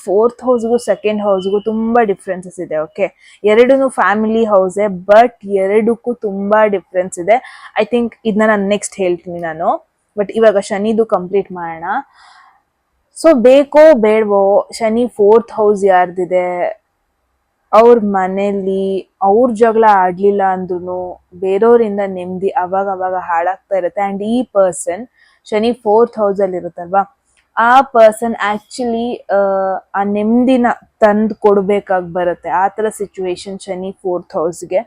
ಫೋರ್ತ್ ಹೌಸ್ಗೂ ಸೆಕೆಂಡ್ ಹೌಸ್ಗೂ ತುಂಬಾ ಡಿಫ್ರೆನ್ಸಸ್ ಇದೆ. ಓಕೆ, ಎರಡೂ ಫ್ಯಾಮಿಲಿ ಹೌಸೇ, ಬಟ್ ಎರಡಕ್ಕೂ ತುಂಬಾ ಡಿಫ್ರೆನ್ಸ್ ಇದೆ. ಐ ಥಿಂಕ್ ಇದನ್ನ ನಾನು ನೆಕ್ಸ್ಟ್ ಹೇಳ್ತೀನಿ ನಾನು. ಬಟ್ ಇವಾಗ ಶನಿದು ಕಂಪ್ಲೀಟ್ ಮಾಡೋಣ. ಸೊ ಬೇಕೋ ಬೇಡವೋ, ಶನಿ ಫೋರ್ತ್ ಹೌಸ್ ಯಾರ್ದಿದೆ, ಅವ್ರ ಮನೇಲಿ ಅವ್ರ ಜಗಳ ಆಡ್ಲಿಲ್ಲ ಅಂದ್ರೂ ಬೇರೆಯವರಿಂದ ನೆಮ್ಮದಿ ಅವಾಗ ಹಾಳಾಗ್ತಾ ಇರುತ್ತೆ. ಅಂಡ್ ಈ ಪರ್ಸನ್ ಶನಿ ಫೋರ್ತ್ ಹೌಸ್ ಅಲ್ಲಿ ಇರುತ್ತಲ್ವಾ, ಆ ಪರ್ಸನ್ ಆಕ್ಚುಲಿ ಆ ನೆಮ್ಮದಿನ ತಂದು ಕೊಡ್ಬೇಕಾಗಿ ಬರುತ್ತೆ. ಆ ತರ ಸಿಚುವೇಶನ್ ಶನಿ ಫೋರ್ತ್ ಹೌಸ್ಗೆ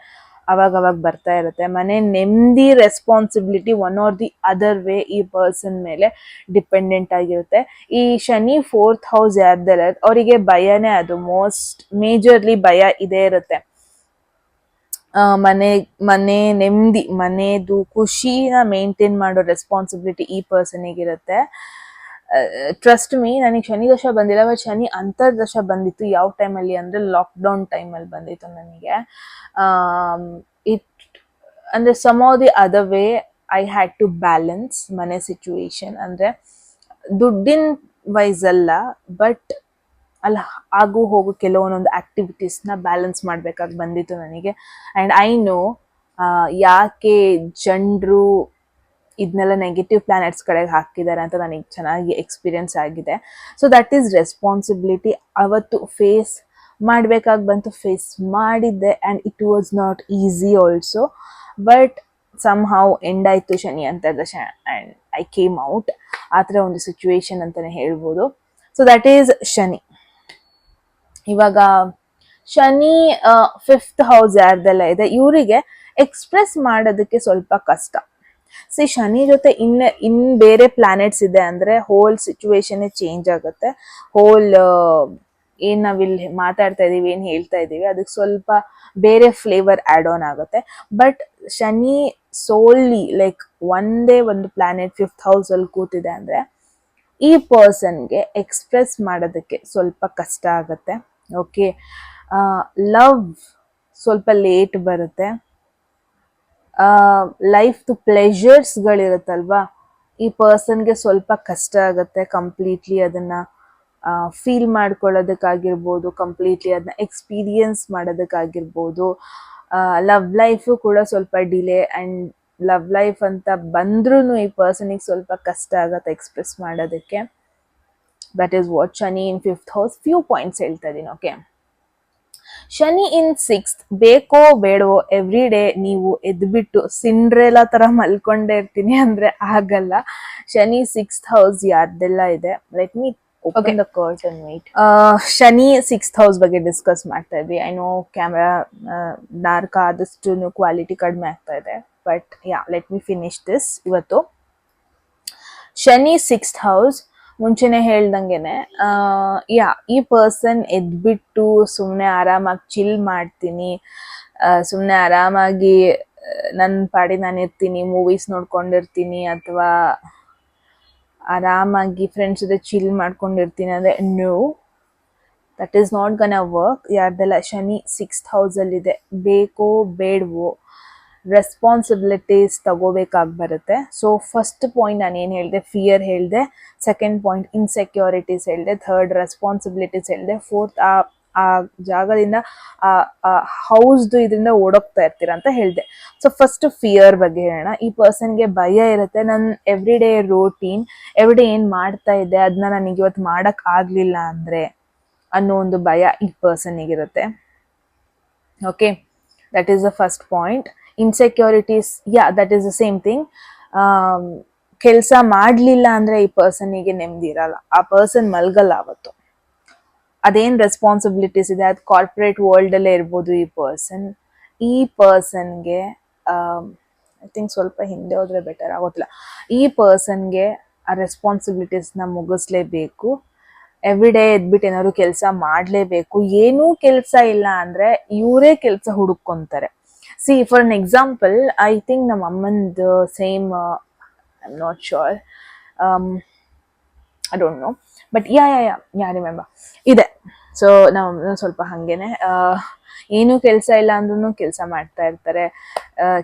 ಅವಾಗ ಬರ್ತಾ ಇರುತ್ತೆ. ಮನೆ ನೆಮ್ಮದಿ responsibility one or the other way ಈ ಪರ್ಸನ್ ಮೇಲೆ ಡಿಪೆಂಡೆಂಟ್ ಆಗಿರುತ್ತೆ. ಈ ಶನಿ ಫೋರ್ತ್ ಹೌಸ್ ಯಾರ್ದಲ್ಲ ಅವರಿಗೆ ಭಯನೇ, ಅದು ಮೋಸ್ಟ್ ಮೇಜರ್ಲಿ ಭಯ ಇದೇ ಇರುತ್ತೆ. ಮನೆ ನೆಮ್ಮದಿ, ಮನೆದು ಖುಷಿನ ಮೇಂಟೈನ್ ಮಾಡೋ ರೆಸ್ಪಾನ್ಸಿಬಿಲಿಟಿ ಈ ಪರ್ಸನಿಗಿರುತ್ತೆ. ಟ್ರಸ್ಟ್ ಮೀ, ನನಗೆ ಶನಿ ದಶ ಬಂದಿಲ್ಲ, ಬಟ್ ಶನಿ ಅಂತರ್ದಶ ಬಂದಿತ್ತು. ಯಾವ ಟೈಮಲ್ಲಿ ಅಂದರೆ ಲಾಕ್ಡೌನ್ ಟೈಮಲ್ಲಿ ಬಂದಿತ್ತು ನನಗೆ. ಅಂದರೆ some of the other way I had to balance ಮನೆ ಸಿಚುವೇಶನ್. ಅಂದರೆ ದುಡ್ಡಿನ ವೈಸ್ ಅಲ್ಲ, ಬಟ್ ಅಲ್ಲಿ ಆಗು ಹೋಗು ಕೆಲವೊಂದೊಂದು ಆಕ್ಟಿವಿಟೀಸ್ನ ಬ್ಯಾಲೆನ್ಸ್ ಮಾಡಬೇಕಾಗಿ ಬಂದಿತ್ತು ನನಗೆ. ಆ್ಯಂಡ್ ಐ ನೋ ಯಾಕೆ ಜನರು ಇದನ್ನೆಲ್ಲ ನೆಗೆಟಿವ್ ಪ್ಲಾನೆಟ್ಸ್ ಕಡೆಗೆ ಹಾಕಿದ್ದಾರೆ ಅಂತ ನನಗೆ ಚೆನ್ನಾಗಿ ಎಕ್ಸ್ಪೀರಿಯನ್ಸ್ ಆಗಿದೆ. So that is responsibility. ಅವತ್ತು ಫೇಸ್ ಮಾಡಬೇಕಾಗಿ ಬಂತು, ಫೇಸ್ ಮಾಡಿದ್ದೆ. And it was not easy also, but somehow end ಆಯಿತು ಶನಿ ಅಂತರ್ದಶ ಆ್ಯಂಡ್ ಐ ಕೇಮ್ ಔಟ್. ಆ ಥರ ಒಂದು ಸಿಚುವೇಶನ್ ಅಂತಲೇ ಹೇಳ್ಬೋದು. So that is Shani. ಇವಾಗ ಶನಿ ಫಿಫ್ತ್ ಹೌಸ್ ಯಾರ್ದೆಲ್ಲ ಇದೆ, ಇವರಿಗೆ ಎಕ್ಸ್ಪ್ರೆಸ್ ಮಾಡೋದಕ್ಕೆ ಸ್ವಲ್ಪ ಕಷ್ಟ. ಶನಿ ಜೊತೆ ಇನ್ ಬೇರೆ ಪ್ಲಾನೆಟ್ಸ್ ಇದೆ ಅಂದ್ರೆ ಹೋಲ್ ಸಿಚುವೇಶನ್ ಚೇಂಜ್ ಆಗುತ್ತೆ. ಹೋಲ್ ಏನ್ ನಾವಿಲ್ಲಿ ಮಾತಾಡ್ತಾ ಇದೀವಿ, ಏನ್ ಹೇಳ್ತಾ ಇದೀವಿ, ಅದಕ್ಕೆ ಸ್ವಲ್ಪ ಬೇರೆ ಫ್ಲೇವರ್ ಆಡ್ ಆನ್ ಆಗುತ್ತೆ. ಬಟ್ ಶನಿ ಸೋಲಿ ಲೈಕ್ ಒಂದೇ ಒಂದು ಪ್ಲಾನೆಟ್ ಫಿಫ್ತ್ ಹೌಸ್ ಅಲ್ಲಿ ಕೂತಿದೆ ಅಂದ್ರೆ ಈ ಪರ್ಸನ್ಗೆ ಎಕ್ಸ್ಪ್ರೆಸ್ ಮಾಡೋದಕ್ಕೆ ಸ್ವಲ್ಪ ಕಷ್ಟ ಆಗುತ್ತೆ. ಓಕೆ, ಲವ್ ಸ್ವಲ್ಪ ಲೇಟ್ ಬರುತ್ತೆ. ಲೈಫ್ದು ಪ್ಲೆಷರ್ಸ್ಗಳಿರುತ್ತಲ್ವಾ, ಈ ಪರ್ಸನ್ಗೆ ಸ್ವಲ್ಪ ಕಷ್ಟ ಆಗುತ್ತೆ ಕಂಪ್ಲೀಟ್ಲಿ ಅದನ್ನ ಫೀಲ್ ಮಾಡ್ಕೊಳ್ಳೋದಕ್ಕಾಗಿರ್ಬೋದು, ಕಂಪ್ಲೀಟ್ಲಿ ಅದನ್ನ ಎಕ್ಸ್ಪೀರಿಯನ್ಸ್ ಮಾಡೋದಕ್ಕಾಗಿರ್ಬೋದು. ಲವ್ ಲೈಫು ಕೂಡ ಸ್ವಲ್ಪ ಡಿಲೇ, ಆ್ಯಂಡ್ ಲವ್ ಲೈಫ್ ಅಂತ ಬಂದ್ರೂ ಈ ಪರ್ಸನಿಗೆ ಸ್ವಲ್ಪ ಕಷ್ಟ ಆಗುತ್ತೆ ಎಕ್ಸ್ಪ್ರೆಸ್ ಮಾಡೋದಕ್ಕೆ. That is what Shani in 5th house. Few points ಹೇಳ್ತಾ ಇದ್ದೀನಿ. ಓಕೆ, ಶನಿ ಇನ್ 6th, ಬೇಕೋ ಬೇಡವೋ ಎವ್ರಿ ಡೇ ನೀವು ಎದ್ಬಿಟ್ಟು ಸಿಂಡ್ರೆಲಾ ತರ ಮಲ್ಕೊಂಡೇ ಇರ್ತೀನಿ ಅಂದ್ರೆ ಆಗಲ್ಲ. ಶನಿ 6th ಹೌಸ್ ಯಾರ್ದೆಲ್ಲ ಇದೆ, let me open the curtain wait. Shani 6th house ಬಗ್ಗೆ ಡಿಸ್ಕಸ್ ಮಾಡ್ತಾ ಇದ್ವಿ. ಐ ನೋ ಕ್ಯಾಮ್ರಾ ಡಾರ್ಕ್ ಆದಷ್ಟು ಕ್ವಾಲಿಟಿ ಕಡಿಮೆ ಆಗ್ತಾ ಇದೆ, but yeah, let me finish this. ಇವತ್ತು ಶನಿ 6th ಹೌಸ್, ಮುಂಚೆನೆ ಹೇಳ್ದಂಗೆನೆ ಈ ಪರ್ಸನ್ ಎದ್ಬಿಟ್ಟು ಸುಮ್ಮನೆ ಆರಾಮಾಗಿ ಚಿಲ್ ಮಾಡ್ತೀನಿ, ಸುಮ್ಮನೆ ಆರಾಮಾಗಿ ನನ್ನ ಪಾಡಿ ನಾನು ಇರ್ತೀನಿ, ಮೂವೀಸ್ ನೋಡ್ಕೊಂಡಿರ್ತೀನಿ, ಅಥವಾ ಆರಾಮಾಗಿ ಫ್ರೆಂಡ್ಸ್ ಜೊತೆ ಚಿಲ್ ಮಾಡ್ಕೊಂಡಿರ್ತೀನಿ ಅಂದರೆ no, that is not gonna work. ಯಾರ್ದೆಲ್ಲ ಶನಿ 6th ಹೌಸಲ್ಲಿದೆ, ಬೇಕೋ ಬೇಡವೋ ರೆಸ್ಪಾನ್ಸಿಬಿಲಿಟೀಸ್ ತಗೋಬೇಕಾಗಿ ಬರುತ್ತೆ. ಸೊ ಫಸ್ಟ್ ಪಾಯಿಂಟ್ ನಾನು ಏನು ಹೇಳಿದೆ, ಫಿಯರ್ ಹೇಳಿದೆ. ಸೆಕೆಂಡ್ ಪಾಯಿಂಟ್ ಇನ್ಸೆಕ್ಯೂರಿಟೀಸ್ ಹೇಳಿದೆ. ಥರ್ಡ್ ರೆಸ್ಪಾನ್ಸಿಬಿಲಿಟೀಸ್ ಹೇಳಿದೆ. ಫೋರ್ತ್ ಆ ಜಾಗದಿಂದ ಹೌಸ್ದು ಇದರಿಂದ ಓಡೋಗ್ತಾ ಇರ್ತೀರ ಅಂತ ಹೇಳಿದೆ. ಸೊ ಫಸ್ಟ್ ಫಿಯರ್ ಬಗ್ಗೆ ಹೇಳೋಣ. ಈ ಪರ್ಸನ್ಗೆ ಭಯ ಇರುತ್ತೆ, ನನ್ನ every day routine, every day ಏನು ಮಾಡ್ತಾ ಇದ್ದೆ ಅದನ್ನ ನನಗೆ ಇವತ್ತು ಮಾಡಕ್ ಆಗ್ಲಿಲ್ಲ ಅಂದ್ರೆ ಅನ್ನೋ ಒಂದು ಭಯ ಈ ಪರ್ಸನ್ನಿಗಿರುತ್ತೆ. Okay, that is the first point. Insecurities, yeah, that is the same thing. ಕೆಲಸ ಮಾಡಲಿಲ್ಲ ಅಂದರೆ ಈ ಪರ್ಸನಿಗೆ ನೆಮ್ಮದಿ ಇರಲ್ಲ, ಆ ಪರ್ಸನ್ ಮಲ್ಗಲ್ಲ ಅವತ್ತು. ಅದೇನು ರೆಸ್ಪಾನ್ಸಿಬಿಲಿಟೀಸ್ ಇದೆ, ಅದು ಕಾರ್ಪೊರೇಟ್ ವರ್ಲ್ಡಲ್ಲೇ ಇರ್ಬೋದು. ಈ ಪರ್ಸನ್ಗೆ ಐ ಥಿಂಕ್ ಸ್ವಲ್ಪ ಹಿಂದೆ ಹೋದರೆ ಬೆಟರ್ ಆಗೋದಿಲ್ಲ. ಈ ಪರ್ಸನ್ಗೆ ಆ ರೆಸ್ಪಾನ್ಸಿಬಿಲಿಟೀಸ್ನ ಮುಗಿಸ್ಲೇಬೇಕು. ಎವ್ರಿ ಡೇ ಎದ್ಬಿಟ್ಟು ಏನಾದ್ರು ಕೆಲಸ ಮಾಡಲೇಬೇಕು. ಏನೂ ಕೆಲಸ ಇಲ್ಲ ಅಂದರೆ ಇವರೇ ಕೆಲಸ ಹುಡುಕೊಂತಾರೆ. See, for an example, I think ನಮ್ಮ ಅಮ್ಮಂದು same, I am not sure, I don't know, but yeah remember ಇದೆ. ಸೊ ನಮ್ಮ ಸ್ವಲ್ಪ ಹಾಗೇನೆ, ಏನೂ ಕೆಲಸ ಇಲ್ಲ ಅಂದ್ರೂ ಕೆಲಸ ಮಾಡ್ತಾ ಇರ್ತಾರೆ,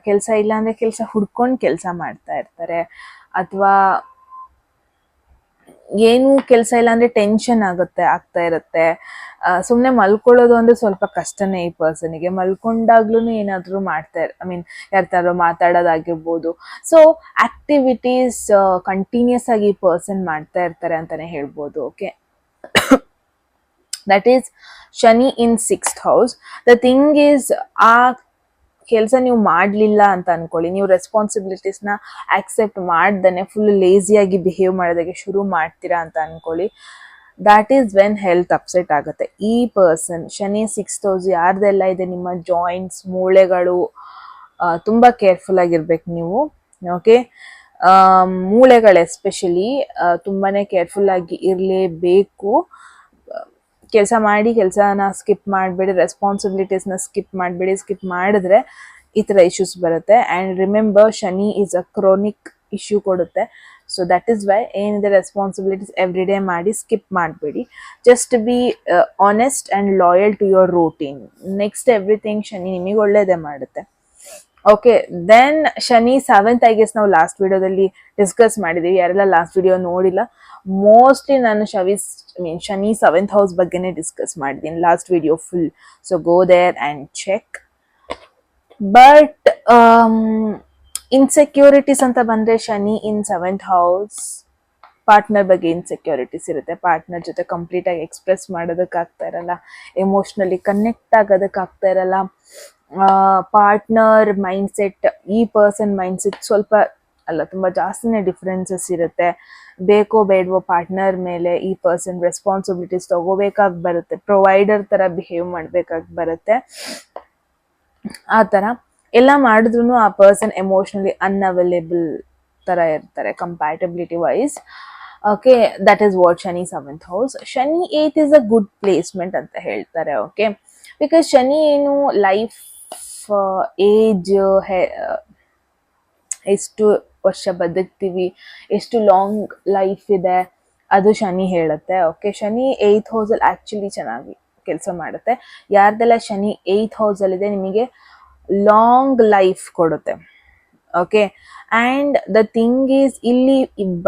ಕೆಲಸ ಇಲ್ಲ ಅಂದರೆ ಕೆಲಸ ಹುಡ್ಕೊಂಡು ಕೆಲಸ ಮಾಡ್ತಾ ಇರ್ತಾರೆ, ಅಥವಾ ಏನೂ ಕೆಲಸ ಇಲ್ಲ ಅಂದರೆ ಟೆನ್ಷನ್ ಆಗ್ತಾ ಇರುತ್ತೆ. ಸುಮ್ಮನೆ ಮಲ್ಕೊಳ್ಳೋದು ಅಂದರೆ ಸ್ವಲ್ಪ ಕಷ್ಟನೇ ಈ ಪರ್ಸನಿಗೆ. ಮಲ್ಕೊಂಡಾಗ್ಲೂ ಏನಾದರೂ ಐ ಮೀನ್ ಯಾರ್ತಾರೋ ಮಾತಾಡೋದಾಗಿರ್ಬೋದು. ಸೊ ಆಕ್ಟಿವಿಟೀಸ್ ಕಂಟಿನ್ಯೂಸ್ ಆಗಿ ಈ ಪರ್ಸನ್ ಮಾಡ್ತಾ ಇರ್ತಾರೆ ಅಂತಲೇ ಹೇಳ್ಬೋದು. Okay, that is Shani in 6th house. The thing is, ಆ ಕೆಲಸ ನೀವು ಮಾಡಲಿಲ್ಲ ಅಂತ ಅನ್ಕೊಳ್ಳಿ, ನೀವು ರೆಸ್ಪಾನ್ಸಿಬಿಲಿಟೀಸ್ನ ಆಕ್ಸೆಪ್ಟ್ ಮಾಡ್ದೇ ಫುಲ್ ಲೇಸಿಯಾಗಿ ಬಿಹೇವ್ ಮಾಡೋದಕ್ಕೆ ಶುರು ಮಾಡ್ತೀರಾ ಅಂತ ಅನ್ಕೊಳ್ಳಿ. That is when health upset ಆಗುತ್ತೆ. ಈ ಪರ್ಸನ್ ಶನಿ 6th ಹೌಸ್ ಯಾರ್ದೆಲ್ಲ ಇದೆ, ನಿಮ್ಮ ಜಾಯಿಂಟ್ಸ್, ಮೂಳೆಗಳು, ತುಂಬ ಕೇರ್ಫುಲ್ ಆಗಿರ್ಬೇಕು ನೀವು. ಓಕೆ, ಮೂಳೆಗಳು ಎಸ್ಪೆಷಲಿ ತುಂಬಾ ಕೇರ್ಫುಲ್ ಆಗಿ ಇರಲೇಬೇಕು. ಕೆಲಸ ಮಾಡಿ, ಕೆಲಸನ ಸ್ಕಿಪ್ ಮಾಡಬೇಡಿ, ರೆಸ್ಪಾನ್ಸಿಬಿಲಿಟೀಸ್ನ ಸ್ಕಿಪ್ ಮಾಡಬೇಡಿ. ಸ್ಕಿಪ್ ಮಾಡಿದ್ರೆ ಈ ಥರ ಇಶ್ಯೂಸ್ ಬರುತ್ತೆ. And remember, Shani is a chronic issue ಕೊಡುತ್ತೆ. ಸೊ ದಟ್ ಈಸ್ ವೈ ಏನಿದೆ ರೆಸ್ಪಾನ್ಸಿಬಿಲಿಟೀಸ್ ಎವ್ರಿ ಡೇ ಮಾಡಿ, ಸ್ಕಿಪ್ ಮಾಡಬೇಡಿ. Just be honest and loyal to your routine. Next everything Shani ನಿಮಗೆ ಒಳ್ಳೇದೇ ಮಾಡುತ್ತೆ. Okay, then Shani 7th, I guess ನಾವು ಲಾಸ್ಟ್ ವಿಡಿಯೋದಲ್ಲಿ ಡಿಸ್ಕಸ್ ಮಾಡಿದ್ದೀವಿ. ಯಾರೆಲ್ಲ ಲಾಸ್ಟ್ ವಿಡಿಯೋ ನೋಡಿಲ್ಲ, ಮೋಸ್ಟ್ಲಿ ನಾನು ಶನಿ 7th ಹೌಸ್ ಬಗ್ಗೆನೇ ಡಿಸ್ಕಸ್ ಮಾಡಿದ್ದೀನಿ last video full. So go there and check. But insecurities ಅಂತ ಬಂದರೆ ಶನಿ ಇನ್ 7th ಹೌಸ್, ಪಾರ್ಟ್ನರ್ ಬಗ್ಗೆ ಇನ್ಸೆಕ್ಯೂರಿಟೀಸ್ ಇರುತ್ತೆ. ಪಾರ್ಟ್ನರ್ ಜೊತೆ ಕಂಪ್ಲೀಟಾಗಿ ಎಕ್ಸ್ಪ್ರೆಸ್ ಮಾಡೋದಕ್ಕಾಗ್ತಾ ಇರಲ್ಲ, ಎಮೋಷ್ನಲಿ ಕನೆಕ್ಟ್ ಆಗೋದಕ್ಕಾಗ್ತಾ ಇರಲ್ಲ. ಪಾರ್ಟ್ನರ್ ಮೈಂಡ್ಸೆಟ್, ಈ ಪರ್ಸನ್ ಮೈಂಡ್ಸೆಟ್ ಸ್ವಲ್ಪ ಅಲ್ಲ, ತುಂಬ ಜಾಸ್ತಿನೇ ಡಿಫ್ರೆನ್ಸಸ್ ಇರುತ್ತೆ. ಬೇಕೋ ಬೇಡವೋ ಪಾರ್ಟ್ನರ್ ಮೇಲೆ ಈ ಪರ್ಸನ್ ರೆಸ್ಪಾನ್ಸಿಬಿಲಿಟೀಸ್ ತಗೋಬೇಕಾಗಿ ಬರುತ್ತೆ, ಪ್ರೊವೈಡರ್ ಥರ ಬಿಹೇವ್ ಮಾಡಬೇಕಾಗಿ ಬರುತ್ತೆ. ಆ ಥರ ಎಲ್ಲ ಮಾಡಿದ್ರು ಆ ಪರ್ಸನ್ ಎಮೋಷ್ನಲಿ ಅನ್ಅವೈಲೇಬಲ್ ಥರ ಇರ್ತಾರೆ compatibility wise. Okay, that is what Shani 7th house. Shani 8th is a good placement ಅಂತ ಹೇಳ್ತಾರೆ. ಓಕೆ, ಬಿಕಾಸ್ ಶನಿ ಏನು ಲೈಫ್ ಏಜ್, ಎಷ್ಟು ವರ್ಷ ಬದುಕ್ತೀವಿ, ಎಷ್ಟು ಲಾಂಗ್ ಲೈಫ್ ಇದೆ, ಅದು ಶನಿ ಹೇಳುತ್ತೆ. ಓಕೆ, ಶನಿ 8th ಹೌಸಲ್ಲಿ ಆ್ಯಕ್ಚುಲಿ ಚೆನ್ನಾಗಿ ಕೆಲಸ ಮಾಡುತ್ತೆ. ಯಾರ್ದೆಲ್ಲ ಶನಿ 8th ಹೌಸಲ್ಲಿದೆ ನಿಮಗೆ ಲಾಂಗ್ ಲೈಫ್ ಕೊಡುತ್ತೆ. Okay. And the thing is, ಇಲ್ಲಿ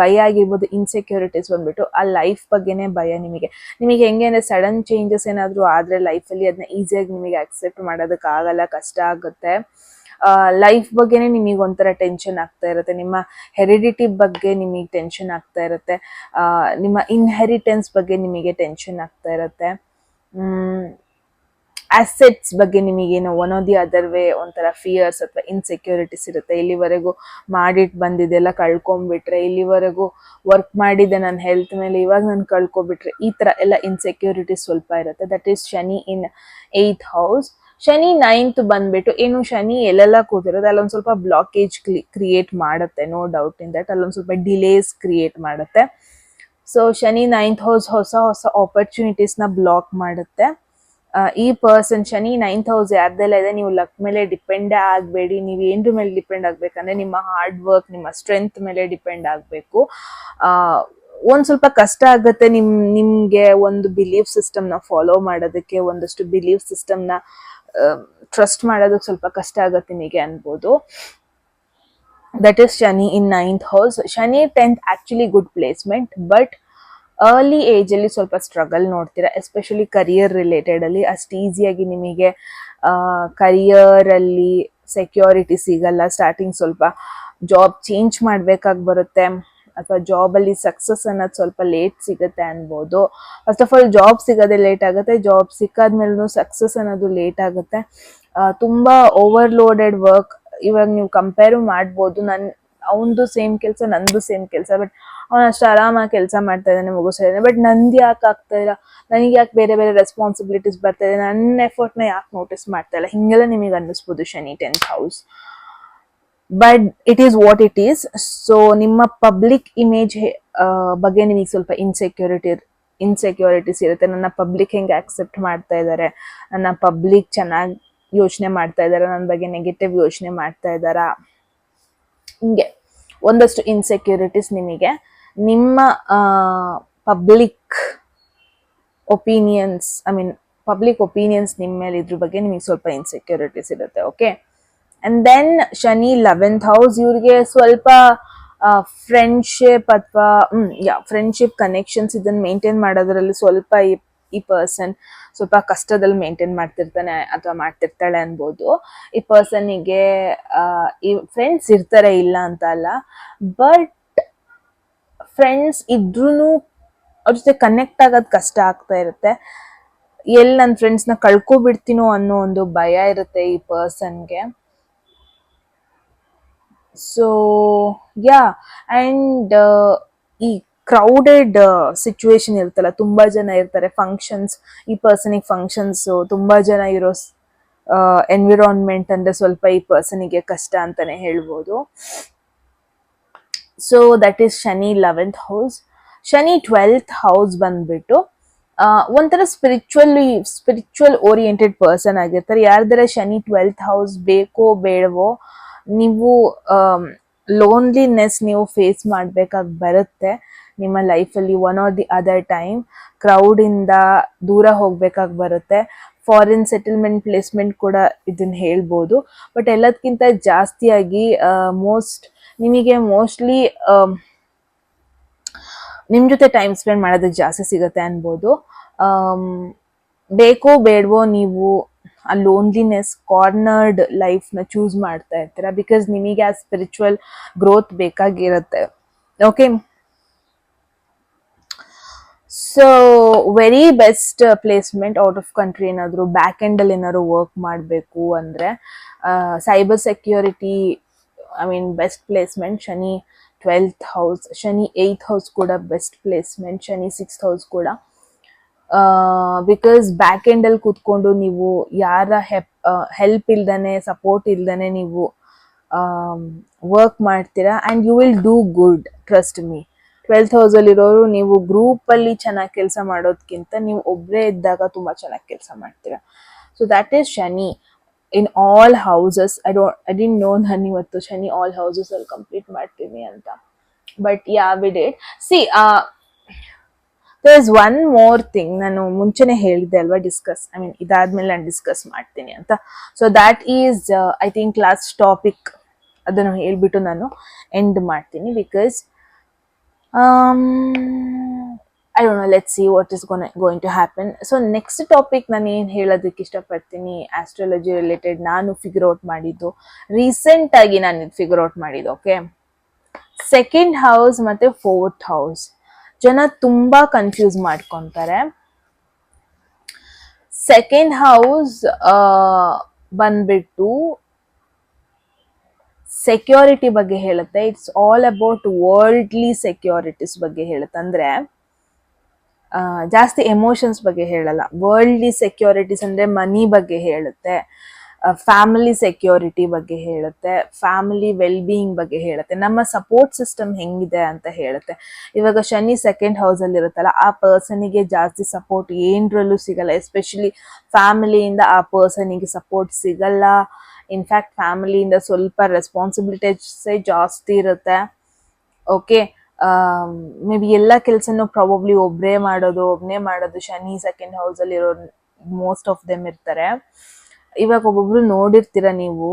ಭಯ ಆಗಿರ್ಬೋದು, ಇನ್ಸೆಕ್ಯೂರಿಟೀಸ್ ಬಂದ್ಬಿಟ್ಟು ಆ ಲೈಫ್ ಬಗ್ಗೆನೇ ಭಯ ನಿಮಗೆ. ಹೆಂಗೆ ಅಂದರೆ ಸಡನ್ ಚೇಂಜಸ್ ಏನಾದರೂ ಆದರೆ ಲೈಫಲ್ಲಿ ಅದನ್ನ ಈಸಿಯಾಗಿ ನಿಮಗೆ ಆಕ್ಸೆಪ್ಟ್ ಮಾಡೋದಕ್ಕಾಗಲ್ಲ, ಕಷ್ಟ ಆಗುತ್ತೆ. ಲೈಫ್ ಬಗ್ಗೆನೇ ನಿಮಗೆ ಒಂಥರ ಟೆನ್ಷನ್ ಆಗ್ತಾ ಇರುತ್ತೆ, ನಿಮ್ಮ ಹೆರಿಡಿಟಿ ಬಗ್ಗೆ ನಿಮಗೆ ಟೆನ್ಷನ್ ಆಗ್ತಾ ಇರುತ್ತೆ, ನಿಮ್ಮ ಇನ್ಹೆರಿಟೆನ್ಸ್ ಬಗ್ಗೆ ನಿಮಗೆ ಟೆನ್ಷನ್ ಆಗ್ತಾ ಇರುತ್ತೆ, ಅಸೆಟ್ಸ್ ಬಗ್ಗೆ ನಿಮಗೇನೋ one or the other way ಒಂಥರ ಫಿಯರ್ಸ್ ಅಥವಾ ಇನ್ಸೆಕ್ಯೂರಿಟೀಸ್ ಇರುತ್ತೆ. ಇಲ್ಲಿವರೆಗೂ ಮಾಡಿಟ್ಟು ಬಂದಿದ್ದೆಲ್ಲ ಕಳ್ಕೊಂಡ್ಬಿಟ್ರೆ, ಇಲ್ಲಿವರೆಗೂ ವರ್ಕ್ ಮಾಡಿದ್ದೆ ನನ್ನ ಹೆಲ್ತ್ ಮೇಲೆ, ಇವಾಗ ನಾನು ಕಳ್ಕೊಬಿಟ್ರೆ, ಈ ಥರ ಎಲ್ಲ ಇನ್ಸೆಕ್ಯೂರಿಟೀಸ್ ಸ್ವಲ್ಪ ಇರುತ್ತೆ. That is Shani in 8th house. Shani 9th ಬಂದ್ಬಿಟ್ಟು ಏನು, ಶನಿ ಎಲ್ಲೆಲ್ಲ ಕೂತಿರೋದು ಅಲ್ಲೊಂದು ಸ್ವಲ್ಪ ಬ್ಲಾಕೇಜ್ ಕ್ರಿಯೇಟ್ ಮಾಡುತ್ತೆ, ನೋ ಡೌಟ್ ಇನ್ ದಟ್. ಅಲ್ಲೊಂದು ಸ್ವಲ್ಪ ಡಿಲೇಸ್ ಕ್ರಿಯೇಟ್ ಮಾಡುತ್ತೆ. ಸೊ ಶನಿ 9th ಹೌಸ್ ಹೊಸ ಹೊಸ ಆಪರ್ಚುನಿಟೀಸ್ನ ಬ್ಲಾಕ್ ಮಾಡುತ್ತೆ. ಈ ಪರ್ಸನ್ ಶನಿ 9th ಹೌಸ್ ಯಾರ್ದೆಲ್ಲ ಇದೆ, ನೀವು ಲಕ್ ಮೇಲೆ ಡಿಪೆಂಡೇ ಆಗಬೇಡಿ. ನೀವು ಏನ್ರ ಮೇಲೆ ಡಿಪೆಂಡ್ ಆಗಬೇಕಂದ್ರೆ ನಿಮ್ಮ ಹಾರ್ಡ್ ವರ್ಕ್, ನಿಮ್ಮ ಸ್ಟ್ರೆಂತ್ ಮೇಲೆ ಡಿಪೆಂಡ್ ಆಗಬೇಕು. ಒಂದು ಸ್ವಲ್ಪ ಕಷ್ಟ ಆಗುತ್ತೆ ನಿಮಗೆ ಒಂದು ಬಿಲೀಫ್ ಸಿಸ್ಟಮ್ನ ಫಾಲೋ ಮಾಡೋದಕ್ಕೆ, ಒಂದಷ್ಟು ಬಿಲೀಫ್ ಸಿಸ್ಟಮ್ನ ಟ್ರಸ್ಟ್ ಮಾಡೋದಕ್ಕೆ ಸ್ವಲ್ಪ ಕಷ್ಟ ಆಗುತ್ತೆ ನಿಮಗೆ ಅನ್ಬೋದು. That is Shani in 9th house. Shani 10th actually good placement, but early ಏಜಲ್ಲಿ ಸ್ವಲ್ಪ ಸ್ಟ್ರಗಲ್ ನೋಡ್ತೀರಾ, ಎಸ್ಪೆಷಲಿ ಕರಿಯರ್ ರಿಲೇಟೆಡಲ್ಲಿ. ಅಷ್ಟು ಈಸಿಯಾಗಿ ನಿಮಗೆ ಕರಿಯರಲ್ಲಿ ಸೆಕ್ಯೂರಿಟಿ ಸಿಗಲ್ಲ. ಸ್ಟಾರ್ಟಿಂಗ್ ಸ್ವಲ್ಪ ಜಾಬ್ ಚೇಂಜ್ ಮಾಡಬೇಕಾಗಿ ಬರುತ್ತೆ, ಅಥವಾ ಜಾಬಲ್ಲಿ ಸಕ್ಸಸ್ ಅನ್ನೋದು ಸ್ವಲ್ಪ ಲೇಟ್ ಸಿಗುತ್ತೆ ಅನ್ಬೋದು. ಫಸ್ಟ್ ಆಫ್ ಆಲ್ ಜಾಬ್ ಸಿಗೋದೇ ಲೇಟ್ ಆಗುತ್ತೆ, ಜಾಬ್ ಸಿಕ್ಕಾದ್ಮೇಲೂ ಸಕ್ಸಸ್ ಅನ್ನೋದು ಲೇಟ್ ಆಗುತ್ತೆ. ತುಂಬ ಓವರ್ಲೋಡೆಡ್ ವರ್ಕ್. ಇವಾಗ ನೀವು ಕಂಪೇರು ಮಾಡ್ಬೋದು, ಅವನದು ಸೇಮ್ ಕೆಲಸ, ನಂದು ಸೇಮ್ ಕೆಲಸ, ಬಟ್ ಅವನು ಅಷ್ಟು ಆರಾಮಾಗಿ ಕೆಲಸ ಮಾಡ್ತಾ ಇದ್ದಾನೆ, ಮುಗಿಸ್ತಾ ಇದ್ದಾನೆ. ಬಟ್ ನಂದು ಯಾಕೆ ಆಗ್ತಾ ಇಲ್ಲ, ನನಗೆ ಯಾಕೆ ಬೇರೆ ಬೇರೆ ರೆಸ್ಪಾನ್ಸಿಬಿಲಿಟೀಸ್ ಬರ್ತಾ ಇದೆ, ನನ್ನ ಎಫರ್ಟ್ನ ಯಾಕೆ ನೋಟಿಸ್ ಮಾಡ್ತಾ ಇಲ್ಲ, ಹಿಂಗೆಲ್ಲ ನಿಮಗೆ ಅನ್ನಿಸ್ಬೋದು Shani 10th house. But it is what it is. So ನಿಮ್ಮ ಪಬ್ಲಿಕ್ ಇಮೇಜ್ ಬಗ್ಗೆ ನಿಮಗೆ ಸ್ವಲ್ಪ ಇನ್ಸೆಕ್ಯೂರಿಟೀಸ್ ಇರುತ್ತೆ. ನನ್ನ ಪಬ್ಲಿಕ್ ಹೆಂಗೆ ಆಕ್ಸೆಪ್ಟ್ ಮಾಡ್ತಾ ಇದ್ದಾರೆ, ನನ್ನ ಪಬ್ಲಿಕ್ ಚೆನ್ನಾಗಿ ಯೋಚನೆ ಮಾಡ್ತಾ ಇದ್ದಾರೆ, ನನ್ನ ಬಗ್ಗೆ ನೆಗೆಟಿವ್ ಯೋಚನೆ ಮಾಡ್ತಾ ಇದ್ದಾರಾ, ಹಿಂಗೆ ಒಂದಷ್ಟು ಇನ್ಸೆಕ್ಯೂರಿಟೀಸ್ ನಿಮಗೆ. ನಿಮ್ಮ ಪಬ್ಲಿಕ್ ಒಪಿನಿಯನ್ಸ್ ನಿಮ್ಮ ಮೇಲೆ ಇದ್ರ ಬಗ್ಗೆ ನಿಮಗೆ ಸ್ವಲ್ಪ ಇನ್ಸೆಕ್ಯೂರಿಟೀಸ್ ಇರುತ್ತೆ. Okay. And then Shani 11th house. ಇವ್ರಿಗೆ ಸ್ವಲ್ಪ ಫ್ರೆಂಡ್ಶಿಪ್ ಅಥವಾ ಫ್ರೆಂಡ್ಶಿಪ್ ಕನೆಕ್ಷನ್ಸ್ ಇದನ್ನ ಮೇಂಟೈನ್ ಮಾಡೋದ್ರಲ್ಲಿ ಸ್ವಲ್ಪ ಈ ಪರ್ಸನ್ ಸ್ವಲ್ಪ ಕಷ್ಟದಲ್ಲಿ ಮೇಂಟೈನ್ ಮಾಡ್ತಿರ್ತಾನೆ ಅಥವಾ ಮಾಡ್ತಿರ್ತಾಳೆ ಅನ್ಬೋದು. ಈ ಪರ್ಸನ್ನಿಗೆ ಈ ಫ್ರೆಂಡ್ಸ್ ಇರ್ತಾರೆ, ಇಲ್ಲ ಅಂತ ಅಲ್ಲ, ಬಟ್ ಫ್ರೆಂಡ್ಸ್ ಇದ್ರೂ ಅವ್ರ ಜೊತೆ ಕನೆಕ್ಟ್ ಆಗೋದು ಕಷ್ಟ ಆಗ್ತಾ ಇರುತ್ತೆ. ಎಲ್ಲಿ ನನ್ನ ಫ್ರೆಂಡ್ಸ್ನ ಕಳ್ಕೊಬಿಡ್ತೀನೋ ಅನ್ನೋ ಒಂದು ಭಯ ಇರುತ್ತೆ ಈ ಪರ್ಸನ್ಗೆ. ಸೊ ಆ್ಯಂಡ್ ಈ ಕ್ರೌಡೆಡ್ ಸಿಚುವೇಶನ್ ಇರುತ್ತಲ್ಲ, ತುಂಬ ಜನ ಇರ್ತಾರೆ, ಫಂಕ್ಷನ್ಸ್, ಈ ಪರ್ಸನಿಗೆ ಫಂಕ್ಷನ್ಸು, ತುಂಬ ಜನ ಇರೋ ಎನ್ವಿರಾನ್ಮೆಂಟ್ ಅಂದರೆ ಸ್ವಲ್ಪ ಈ ಪರ್ಸನಿಗೆ ಕಷ್ಟ ಅಂತಲೇ ಹೇಳ್ಬೋದು. So that is Shani 11th house. Shani 12th house ಬಂದ್ಬಿಟ್ಟು ಒಂಥರ ಸ್ಪಿರಿಚುವಲ್ ಓರಿಯೆಂಟೆಡ್ ಪರ್ಸನ್ ಆಗಿರ್ತಾರೆ. ಯಾರ್ದಾರ ಶನಿ 12th ಹೌಸ್ ಬೇಕೋ ಬೇಡವೋ, ನೀವು ಲೋನ್ಲಿನೆಸ್ ನೀವು ಫೇಸ್ ಮಾಡಬೇಕಾಗಿ ಬರುತ್ತೆ ನಿಮ್ಮ ಲೈಫಲ್ಲಿ. One or the other time ಕ್ರೌಡಿಂದ ದೂರ ಹೋಗ್ಬೇಕಾಗಿ ಬರುತ್ತೆ. ಫಾರಿನ್ ಸೆಟಲ್ಮೆಂಟ್ ಪ್ಲೇಸ್ಮೆಂಟ್ ಕೂಡ ಇದನ್ನ ಹೇಳ್ಬೋದು. ಬಟ್ ಎಲ್ಲದಕ್ಕಿಂತ ಜಾಸ್ತಿಯಾಗಿ ನಿಮಗೆ ಮೋಸ್ಟ್ಲಿ ನಿಮ್ಮ ಜೊತೆ ಟೈಮ್ ಸ್ಪೆಂಡ್ ಮಾಡೋದಕ್ಕೆ ಜಾಸ್ತಿ ಸಿಗುತ್ತೆ ಅನ್ಬೋದು. ಬೇಕೋ ಬೇಡವೋ ನೀವು ಆ ಲೋನ್ಲಿನೆಸ್ ಕಾರ್ನರ್ಡ್ ಲೈಫ್ನ ಚೂಸ್ ಮಾಡ್ತಾ ಇರ್ತೀರ, ಬಿಕಾಸ್ ನಿಮಗೆ ಆ ಸ್ಪಿರಿಚುವಲ್ ಗ್ರೋತ್ ಬೇಕಾಗಿರುತ್ತೆ. Okay. So very best placement out of country. ಏನಾದರೂ ಬ್ಯಾಕ್ ಎಂಡಲ್ಲಿ ಏನಾದ್ರು ವರ್ಕ್ ಮಾಡಬೇಕು ಅಂದರೆ cyber security, best placement. Shani 12th house, Shani 8th house ಕೂಡ best placement, Shani 6th house ಕೂಡ. ಬಿಕಾಸ್ ಬ್ಯಾಕ್ ಎಂಡಲ್ಲಿ ಕೂತ್ಕೊಂಡು ನೀವು ಯಾರ ಹೆಲ್ಪ್ ಇಲ್ದಾನೆ, ಸಪೋರ್ಟ್ ಇಲ್ದಾನೆ ನೀವು ವರ್ಕ್ ಮಾಡ್ತೀರಾ, and you will do good, trust me. 12th ಹೌಸಲ್ಲಿರೋರು ನೀವು ಗ್ರೂಪಲ್ಲಿ ಚೆನ್ನಾಗಿ ಕೆಲಸ ಮಾಡೋದಕ್ಕಿಂತ ನೀವು ಒಬ್ಬರೇ ಇದ್ದಾಗ ತುಂಬ ಚೆನ್ನಾಗಿ ಕೆಲಸ ಮಾಡ್ತೀರಾ. So that is Shani in all houses. I didn't know ನಾನು ಇವತ್ತು ಶನಿ ಆಲ್ ಹೌಸಸ್ ಅಲ್ಲಿ ಕಂಪ್ಲೀಟ್ ಮಾಡ್ತೀನಿ ಅಂತ, but we did. See there is one more thing. ನಾನು ಮುಂಚೆನೆ ಹೇಳಿದ್ದೆ ಅಲ್ವಾ, ಇದಾದ್ಮೇಲೆ ನಾನು ಡಿಸ್ಕಸ್ ಮಾಡ್ತೀನಿ ಅಂತ. So that is I think last topic ಅದನ್ನು ಹೇಳ್ಬಿಟ್ಟು ನಾನು ಎಂಡ್ ಮಾಡ್ತೀನಿ. Because I don't know, let's see what is going to happen. So next topic ನಾನು ಏನು ಹೇಳೋದಕ್ಕೆ ಇಷ್ಟಪಡ್ತೀನಿ, ಆಸ್ಟ್ರಾಲಜಿ ರಿಲೇಟೆಡ್ ನಾನು ಫಿಗರ್ ಔಟ್ ಮಾಡಿದ್ದು, ರೀಸೆಂಟ್ ಆಗಿ ನಾನು ಇದು ಫಿಗರ್ ಔಟ್ ಮಾಡಿದ್ದು. ಓಕೆ, ಸೆಕೆಂಡ್ ಹೌಸ್ ಮತ್ತೆ ಫೋರ್ತ್ ಹೌಸ್ ಜನ ತುಂಬಾ ಕನ್ಫ್ಯೂಸ್ ಮಾಡ್ಕೊಂತಾರೆ. ಸೆಕೆಂಡ್ ಹೌಸ್ ಬಂದ್ಬಿಟ್ಟು ಸೆಕ್ಯೂರಿಟಿ ಬಗ್ಗೆ ಹೇಳುತ್ತೆ. It's all about worldly securities ಬಗ್ಗೆ ಹೇಳುತ್ತೆ. ಅಂದ್ರೆ ಜಾಸ್ತಿ ಎಮೋಷನ್ಸ್ ಬಗ್ಗೆ ಹೇಳಲ್ಲ. ವರ್ಲ್ಡ್ಲಿ ಸೆಕ್ಯೂರಿಟೀಸ್ ಅಂದ್ರೆ ಮನಿ ಬಗ್ಗೆ ಹೇಳುತ್ತೆ, ಫ್ಯಾಮಿಲಿ ಸೆಕ್ಯೂರಿಟಿ ಬಗ್ಗೆ ಹೇಳುತ್ತೆ, ಫ್ಯಾಮಿಲಿ ವೆಲ್ ಬೀಯಿಂಗ್ ಬಗ್ಗೆ ಹೇಳುತ್ತೆ, ನಮ್ಮ ಸಪೋರ್ಟ್ ಸಿಸ್ಟಮ್ ಹೆಂಗಿದೆ ಅಂತ ಹೇಳುತ್ತೆ. ಇವಾಗ ಶನಿ ಸೆಕೆಂಡ್ ಹೌಸ್ ಅಲ್ಲಿ ಇರುತ್ತಲ್ಲ, ಆ ಪರ್ಸನಿಗೆ ಜಾಸ್ತಿ ಸಪೋರ್ಟ್ ಏನ್ರಲ್ಲೂ ಸಿಗಲ್ಲ. ಎಸ್ಪೆಷಲಿ ಫ್ಯಾಮಿಲಿಯಿಂದ ಆ ಪರ್ಸನಿಗೆ ಸಪೋರ್ಟ್ ಸಿಗಲ್ಲ. ಇನ್ಫ್ಯಾಕ್ಟ್ ಫ್ಯಾಮಿಲಿಯಿಂದ ಸ್ವಲ್ಪ ರೆಸ್ಪಾನ್ಸಿಬಿಲಿಟೀಸೇ ಜಾಸ್ತಿ ಇರುತ್ತೆ. ಓಕೆ, ಮೇ ಬಿ ಎಲ್ಲ ಕೆಲಸನೂ ಪ್ರಾಬಬ್ಲಿ ಒಬ್ಬನೇ ಮಾಡೋದು ಶನಿ ಸೆಕೆಂಡ್ ಹೌಸ್ ಅಲ್ಲಿ ಇರೋ ಮೋಸ್ಟ್ ಆಫ್ ದೆಮ್ ಇರ್ತಾರೆ. ಇವಾಗ ಒಬ್ಬೊಬ್ರು ನೋಡಿರ್ತೀರ ನೀವು,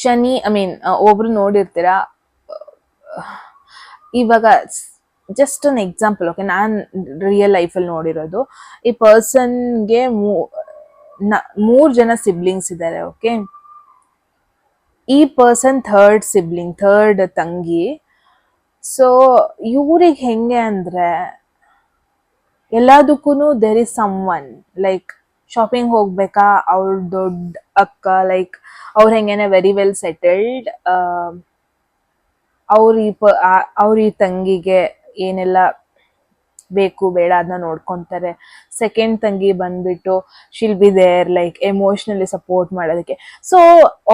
ಶನಿ ಒಬ್ರು ನೋಡಿರ್ತೀರಾ. ಇವಾಗ ಜಸ್ಟ್ ಒಂದು ಎಕ್ಸಾಂಪಲ್, ಓಕೆ, ನಾನು ರಿಯಲ್ ಲೈಫಲ್ಲಿ ನೋಡಿರೋದು. ಈ ಪರ್ಸನ್ಗೆ 3 ಜನ ಸಿಬ್ಲಿಂಗ್ಸ್ ಇದ್ದಾರೆ. ಓಕೆ, ಈ ಪರ್ಸನ್ ಥರ್ಡ್ ತಂಗಿ. ಸೊ ಇವ್ರಿಗೆ ಹೆಂಗೆ ಅಂದ್ರೆ ಎಲ್ಲದಕ್ಕೂ there is someone, like shopping ಹೋಗ್ಬೇಕಾ ಅವ್ರ ದೊಡ್ಡ ಅಕ್ಕ, ಲೈಕ್ ಅವ್ರ ಹೆಂಗೇನೆ ವೆರಿ ವೆಲ್ ಸೆಟಲ್ಡ್. ಅವ್ರ ಈ ತಂಗಿಗೆ ಏನೆಲ್ಲ ಬೇಕು ಬೇಡ ಅದನ್ನ ನೋಡ್ಕೊಂತಾರೆ. ಸೆಕೆಂಡ್ ತಂಗಿ ಬಂದ್ಬಿಟ್ಟು she'll be there, like emotionally support ಮಾಡೋದಕ್ಕೆ. ಸೊ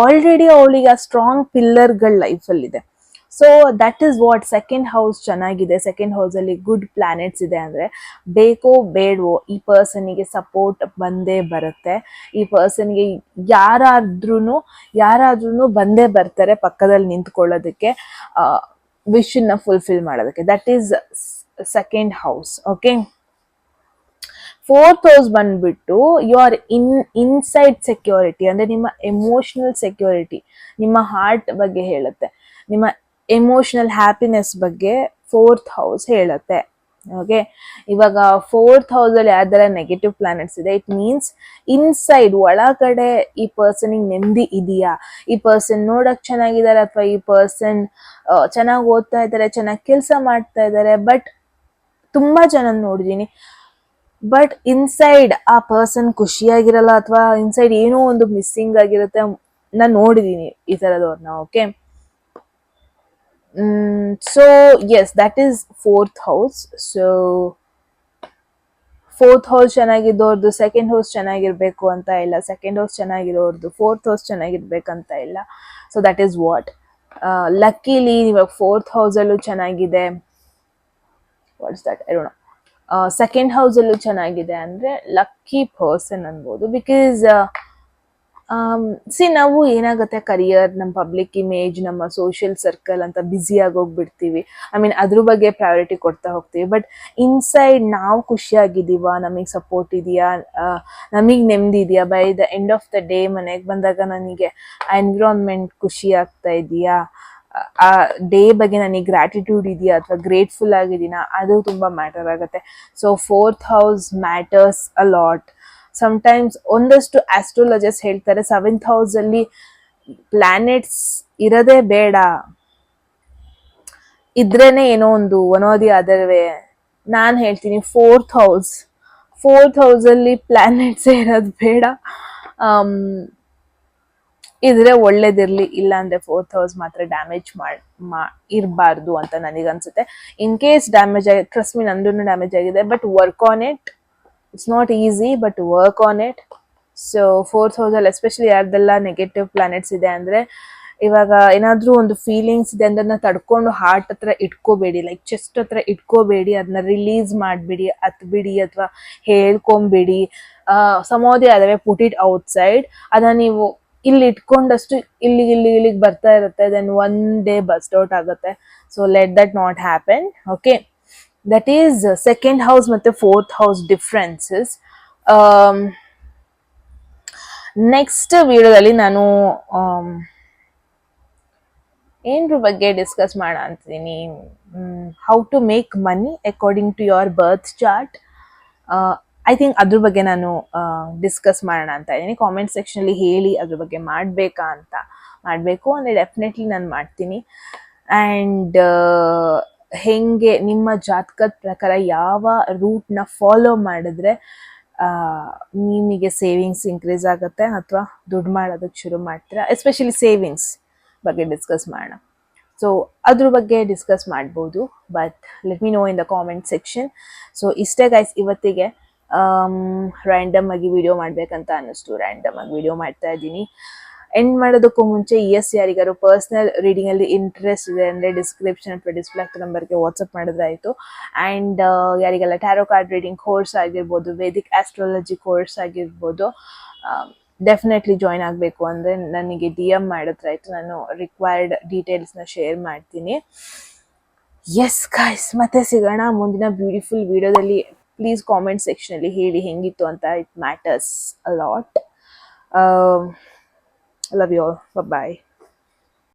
ಆಲ್ರೆಡಿ ಅವಳಿಗೆ ಆ ಸ್ಟ್ರಾಂಗ್ ಪಿಲ್ಲರ್ಗಳ ಲೈಫಲ್ಲಿ ಇದೆ. So that is what second house ಚೆನ್ನಾಗಿದೆ. ಸೆಕೆಂಡ್ ಹೌಸ್ ಅಲ್ಲಿ ಗುಡ್ ಪ್ಲಾನೆಟ್ಸ್ ಇದೆ ಅಂದ್ರೆ ಬೇಕೋ ಬೇಡವೋ ಈ ಪರ್ಸನಿಗೆ ಸಪೋರ್ಟ್ ಬಂದೇ ಬರುತ್ತೆ. ಈ ಪರ್ಸನ್ಗೆ ಯಾರಾದ್ರೂ ಬಂದೇ ಬರ್ತಾರೆ ಪಕ್ಕದಲ್ಲಿ ನಿಂತ್ಕೊಳ್ಳೋದಕ್ಕೆ, ವಿಶನ್ನ ಫುಲ್ಫಿಲ್ ಮಾಡೋದಕ್ಕೆ. That is second house. Okay, fourth house ಬಂದ್ಬಿಟ್ಟು ಯು ಆರ್ ಇನ್ಸೈಡ್ ಸೆಕ್ಯೂರಿಟಿ, ಅಂದ್ರೆ ನಿಮ್ಮ ಎಮೋಷನಲ್ ಸೆಕ್ಯೂರಿಟಿ, ನಿಮ್ಮ ಹಾರ್ಟ್ ಬಗ್ಗೆ ಹೇಳುತ್ತೆ, ನಿಮ್ಮ ಎಮೋಷನಲ್ ಹ್ಯಾಪಿನೆಸ್ ಬಗ್ಗೆ ಫೋರ್ತ್ ಹೌಸ್ ಹೇಳುತ್ತೆ. ಓಕೆ, ಇವಾಗ ಫೋರ್ತ್ ಹೌಸ್ ಅಲ್ಲಿ ಯಾವ್ದಾರ ನೆಗೆಟಿವ್ ಪ್ಲಾನೆಟ್ಸ್ ಇದೆ, ಇಟ್ ಮೀನ್ಸ್ ಇನ್ಸೈಡ್ ಒಳಗಡೆ ಈ ಪರ್ಸನಿಗೆ ನೆಮ್ಮದಿ ಇದೆಯಾ, ಈ ಪರ್ಸನ್ ನೋಡಕ್ ಚೆನ್ನಾಗಿದ್ದಾರೆ, ಅಥವಾ ಈ ಪರ್ಸನ್ ಚೆನ್ನಾಗಿ ಓದ್ತಾ ಇದ್ದಾರೆ, ಚೆನ್ನಾಗಿ ಕೆಲಸ ಮಾಡ್ತಾ ಇದ್ದಾರೆ. ಬಟ್ ತುಂಬಾ ಜನ ನೋಡಿದೀನಿ, ಬಟ್ ಇನ್ಸೈಡ್ ಆ ಪರ್ಸನ್ ಖುಷಿಯಾಗಿರಲ್ಲ, ಅಥವಾ ಇನ್ಸೈಡ್ ಏನೋ ಒಂದು ಮಿಸ್ಸಿಂಗ್ ಆಗಿರುತ್ತೆ. ನಾನು ನೋಡಿದೀನಿ ಈ ತರದವ್ರನ್ನ. Okay, so yes, that is fourth house. So fourth house ಚೆನ್ನಾಗಿದ್ದವ್ರದ್ದು ಸೆಕೆಂಡ್ ಹೌಸ್ ಚೆನ್ನಾಗಿರ್ಬೇಕು ಅಂತ ಇಲ್ಲ, ಸೆಕೆಂಡ್ ಹೌಸ್ ಚೆನ್ನಾಗಿರೋರ್ದು ಫೋರ್ತ್ ಹೌಸ್ ಚೆನ್ನಾಗಿರ್ಬೇಕಂತ ಇಲ್ಲ. So that is what. Luckily ಇವಾಗ ಫೋರ್ತ್ ಹೌಸ್ ಅಲ್ಲೂ ಚೆನ್ನಾಗಿದೆ, what's that, I don't know. Second house ಅಲ್ಲೂ ಚೆನ್ನಾಗಿದೆ ಅಂದ್ರೆ ಲಕ್ಕಿ ಪರ್ಸನ್ ಅನ್ಬೋದು. ಬಿಕಾಸ್ ನಾವು ಏನಾಗುತ್ತೆ, ಕರಿಯರ್, ನಮ್ಮ ಪಬ್ಲಿಕ್ ಇಮೇಜ್, ನಮ್ಮ ಸೋಷಿಯಲ್ ಸರ್ಕಲ್ ಅಂತ ಬ್ಯುಸಿ ಆಗೋಗ್ಬಿಡ್ತೀವಿ. ಅದ್ರ ಬಗ್ಗೆ ಪ್ರಯಾರಿಟಿ ಕೊಡ್ತಾ ಹೋಗ್ತೀವಿ. ಬಟ್ ಇನ್ಸೈಡ್ ನಾವು ಖುಷಿಯಾಗಿದ್ದೀವ, ನಮಗೆ ಸಪೋರ್ಟ್ ಇದೆಯಾ, ನಮಗೆ ನೆಮ್ಮದಿ ಇದೆಯಾ, by the end of the day ಮನೆಗೆ ಬಂದಾಗ ನನಗೆ ಎನ್ವಿರಾನ್ಮೆಂಟ್ ಖುಷಿ ಆಗ್ತಾ ಇದೆಯಾ, ಆ ಡೇ ಬಗ್ಗೆ ನನಗೆ ಗ್ರಾಟಿಟ್ಯೂಡ್ ಇದೆಯಾ ಅಥವಾ ಗ್ರೇಟ್ಫುಲ್ ಆಗಿದ್ದೀನ, ಅದು ತುಂಬ ಮ್ಯಾಟರ್ ಆಗುತ್ತೆ. So fourth house matters a lot. Sometimes ಒಂದಷ್ಟು ಆಸ್ಟ್ರಾಲಜರ್ಸ್ ಹೇಳ್ತಾರೆ ಸೆವೆಂತ್ ಹೌಸ್ ಅಲ್ಲಿ ಪ್ಲಾನೆಟ್ಸ್ ಇರೋದೇ ಬೇಡ, ಇದ್ರೇನೆ ಏನೋ ಒಂದು ಒನೋದಿ ಅದರ್ ವೇ. ನಾನು ಹೇಳ್ತೀನಿ ಫೋರ್ತ್ ಹೌಸ್ ಅಲ್ಲಿ ಪ್ಲಾನೆಟ್ಸ್ ಇರೋದು ಬೇಡ, ಇದ್ರೆ ಒಳ್ಳೇದಿರ್ಲಿ, ಇಲ್ಲ ಅಂದ್ರೆ ಫೋರ್ತ್ ಹೌಸ್ ಮಾತ್ರ ಡ್ಯಾಮೇಜ್ ಇರಬಾರ್ದು ಅಂತ ನನಗನ್ಸುತ್ತೆ. ಇನ್ ಕೇಸ್ ಡ್ಯಾಮೇಜ್ ಆಗಿ, ಟ್ರಸ್ಟ್ ಮೀ, ನಂದು ಡ್ಯಾಮೇಜ್ ಆಗಿದೆ, but work on it. It's not easy, but work on it. So fourth house ಅಲ್ಲಿ ಎಸ್ಪೆಷಲಿ ಯಾರ್ದೆಲ್ಲ ನೆಗೆಟಿವ್ ಪ್ಲಾನೆಟ್ಸ್ ಇದೆ ಅಂದ್ರೆ, ಇವಾಗ ಏನಾದ್ರೂ ಒಂದು ಫೀಲಿಂಗ್ಸ್ ಇದೆ ಅಂದ್ರೆ ಅದನ್ನ ತಡ್ಕೊಂಡು ಹಾರ್ಟ್ ಹತ್ರ ಇಟ್ಕೋಬೇಡಿ, ಲೈಕ್ ಚೆಸ್ಟ್ ಹತ್ರ ಇಟ್ಕೋಬೇಡಿ, ಅದನ್ನ ರಿಲೀಸ್ ಮಾಡ್ಬಿಡಿ, ಅತ್ಬಿಡಿ ಅಥವಾ ಹೇಳ್ಕೊಂಬಿಡಿ. ಸಮೋದಿ ಅದವೇ ಪುಟ್ ಇಟ್ ಔಟ್ ಸೈಡ್. ಅದನ್ನ ನೀವು ಇಲ್ಲಿ ಇಟ್ಕೊಂಡಷ್ಟು ಇಲ್ಲಿಗೆ ಬರ್ತಾ ಇರುತ್ತೆ, then one day bust out ಆಗುತ್ತೆ. So let that not happen. Okay, that is second house ಮತ್ತೆ ಫೋರ್ತ್ ಹೌಸ್ ಡಿಫ್ರೆನ್ಸಸ್. ನೆಕ್ಸ್ಟ್ ವಿಡಿಯೋದಲ್ಲಿ ನಾನು ಏನ್ರ ಬಗ್ಗೆ ಡಿಸ್ಕಸ್ ಮಾಡ ಅಂತೀನಿ, how to make money according to your birth chart. I think ಅದ್ರ ಬಗ್ಗೆ ನಾನು ಡಿಸ್ಕಸ್ ಮಾಡೋಣ ಅಂತ ಇದ್ದೀನಿ. ಕಾಮೆಂಟ್ ಸೆಕ್ಷನಲ್ಲಿ ಹೇಳಿ ಅದ್ರ ಬಗ್ಗೆ ಮಾಡಬೇಕಾ ಅಂತ. ಮಾಡಬೇಕು ಅಂದರೆ ಡೆಫಿನೆಟ್ಲಿ ನಾನು ಮಾಡ್ತೀನಿ. ಆ್ಯಂಡ್ ಹೆಂಗೆ ನಿಮ್ಮ ಜಾತಕದ ಪ್ರಕಾರ ಯಾವ ರೂಟ್ನ ಫಾಲೋ ಮಾಡಿದ್ರೆ ನಿಮಗೆ ಸೇವಿಂಗ್ಸ್ ಇನ್ಕ್ರೀಸ್ ಆಗುತ್ತೆ ಅಥವಾ ದುಡ್ಡು ಮಾಡೋದಕ್ಕೆ ಶುರು ಮಾಡ್ತೀರಾ, ಎಸ್ಪೆಷಲಿ ಸೇವಿಂಗ್ಸ್ ಬಗ್ಗೆ ಡಿಸ್ಕಸ್ ಮಾಡೋಣ. ಸೊ ಅದ್ರ ಬಗ್ಗೆ ಡಿಸ್ಕಸ್ ಮಾಡ್ಬೋದು, but let me know in the comment section. So ಇಷ್ಟೇ ಗೈಸ್ ಇವತ್ತಿಗೆ. ರ್ಯಾಂಡಮ್ ಆಗಿ ವಿಡಿಯೋ ಮಾಡ್ಬೇಕಂತ ಅನ್ನಿಸ್ತು, ರ್ಯಾಂಡಮ್ ಆಗಿ ವಿಡಿಯೋ ಮಾಡ್ತಾ ಇದ್ದೀನಿ. ಎಂಡ್ ಮಾಡೋದಕ್ಕೂ ಮುಂಚೆ ಯಾರಿಗಾರು ಪರ್ಸ್ನಲ್ ರೀಡಿಂಗ್ ಅಲ್ಲಿ ಇಂಟ್ರೆಸ್ಟ್ ಇದೆ ಅಂದರೆ ಡಿಸ್ಕ್ರಿಪ್ಷನ್ ಅಥವಾ ಡಿಸ್ಪ್ಲೇ ಆಗ್ತಾ ನಂಬರ್ಗೆ ವಾಟ್ಸಪ್ ಮಾಡಿದ್ರೆ ಆಯಿತು. ಆ್ಯಂಡ್ ಯಾರಿಗೆಲ್ಲ ಟ್ಯಾರೋ ಕಾರ್ಡ್ ರೀಡಿಂಗ್ ಕೋರ್ಸ್ ಆಗಿರ್ಬೋದು, ವೇದಿಕ್ ಆಸ್ಟ್ರಾಲಜಿ ಕೋರ್ಸ್ ಆಗಿರ್ಬೋದು, ಡೆಫಿನೆಟ್ಲಿ ಜಾಯ್ನ್ ಆಗಬೇಕು ಅಂದರೆ ನನಗೆ DM ಮಾಡಿದ್ರೆ ಆಯಿತು, ನಾನು ರಿಕ್ವೈರ್ಡ್ ಡೀಟೇಲ್ಸ್ನ ಶೇರ್ ಮಾಡ್ತೀನಿ. ಎಸ್ ಗಾಯ್ಸ್, ಮತ್ತೆ ಸಿಗೋಣ ಮುಂದಿನ ಬ್ಯೂಟಿಫುಲ್ ವಿಡಿಯೋದಲ್ಲಿ. ಪ್ಲೀಸ್ ಕಾಮೆಂಟ್ ಸೆಕ್ಷನಲ್ಲಿ ಹೇಳಿ ಹೆಂಗಿತ್ತು ಅಂತ, it matters a lot. Love you all. Bye-bye.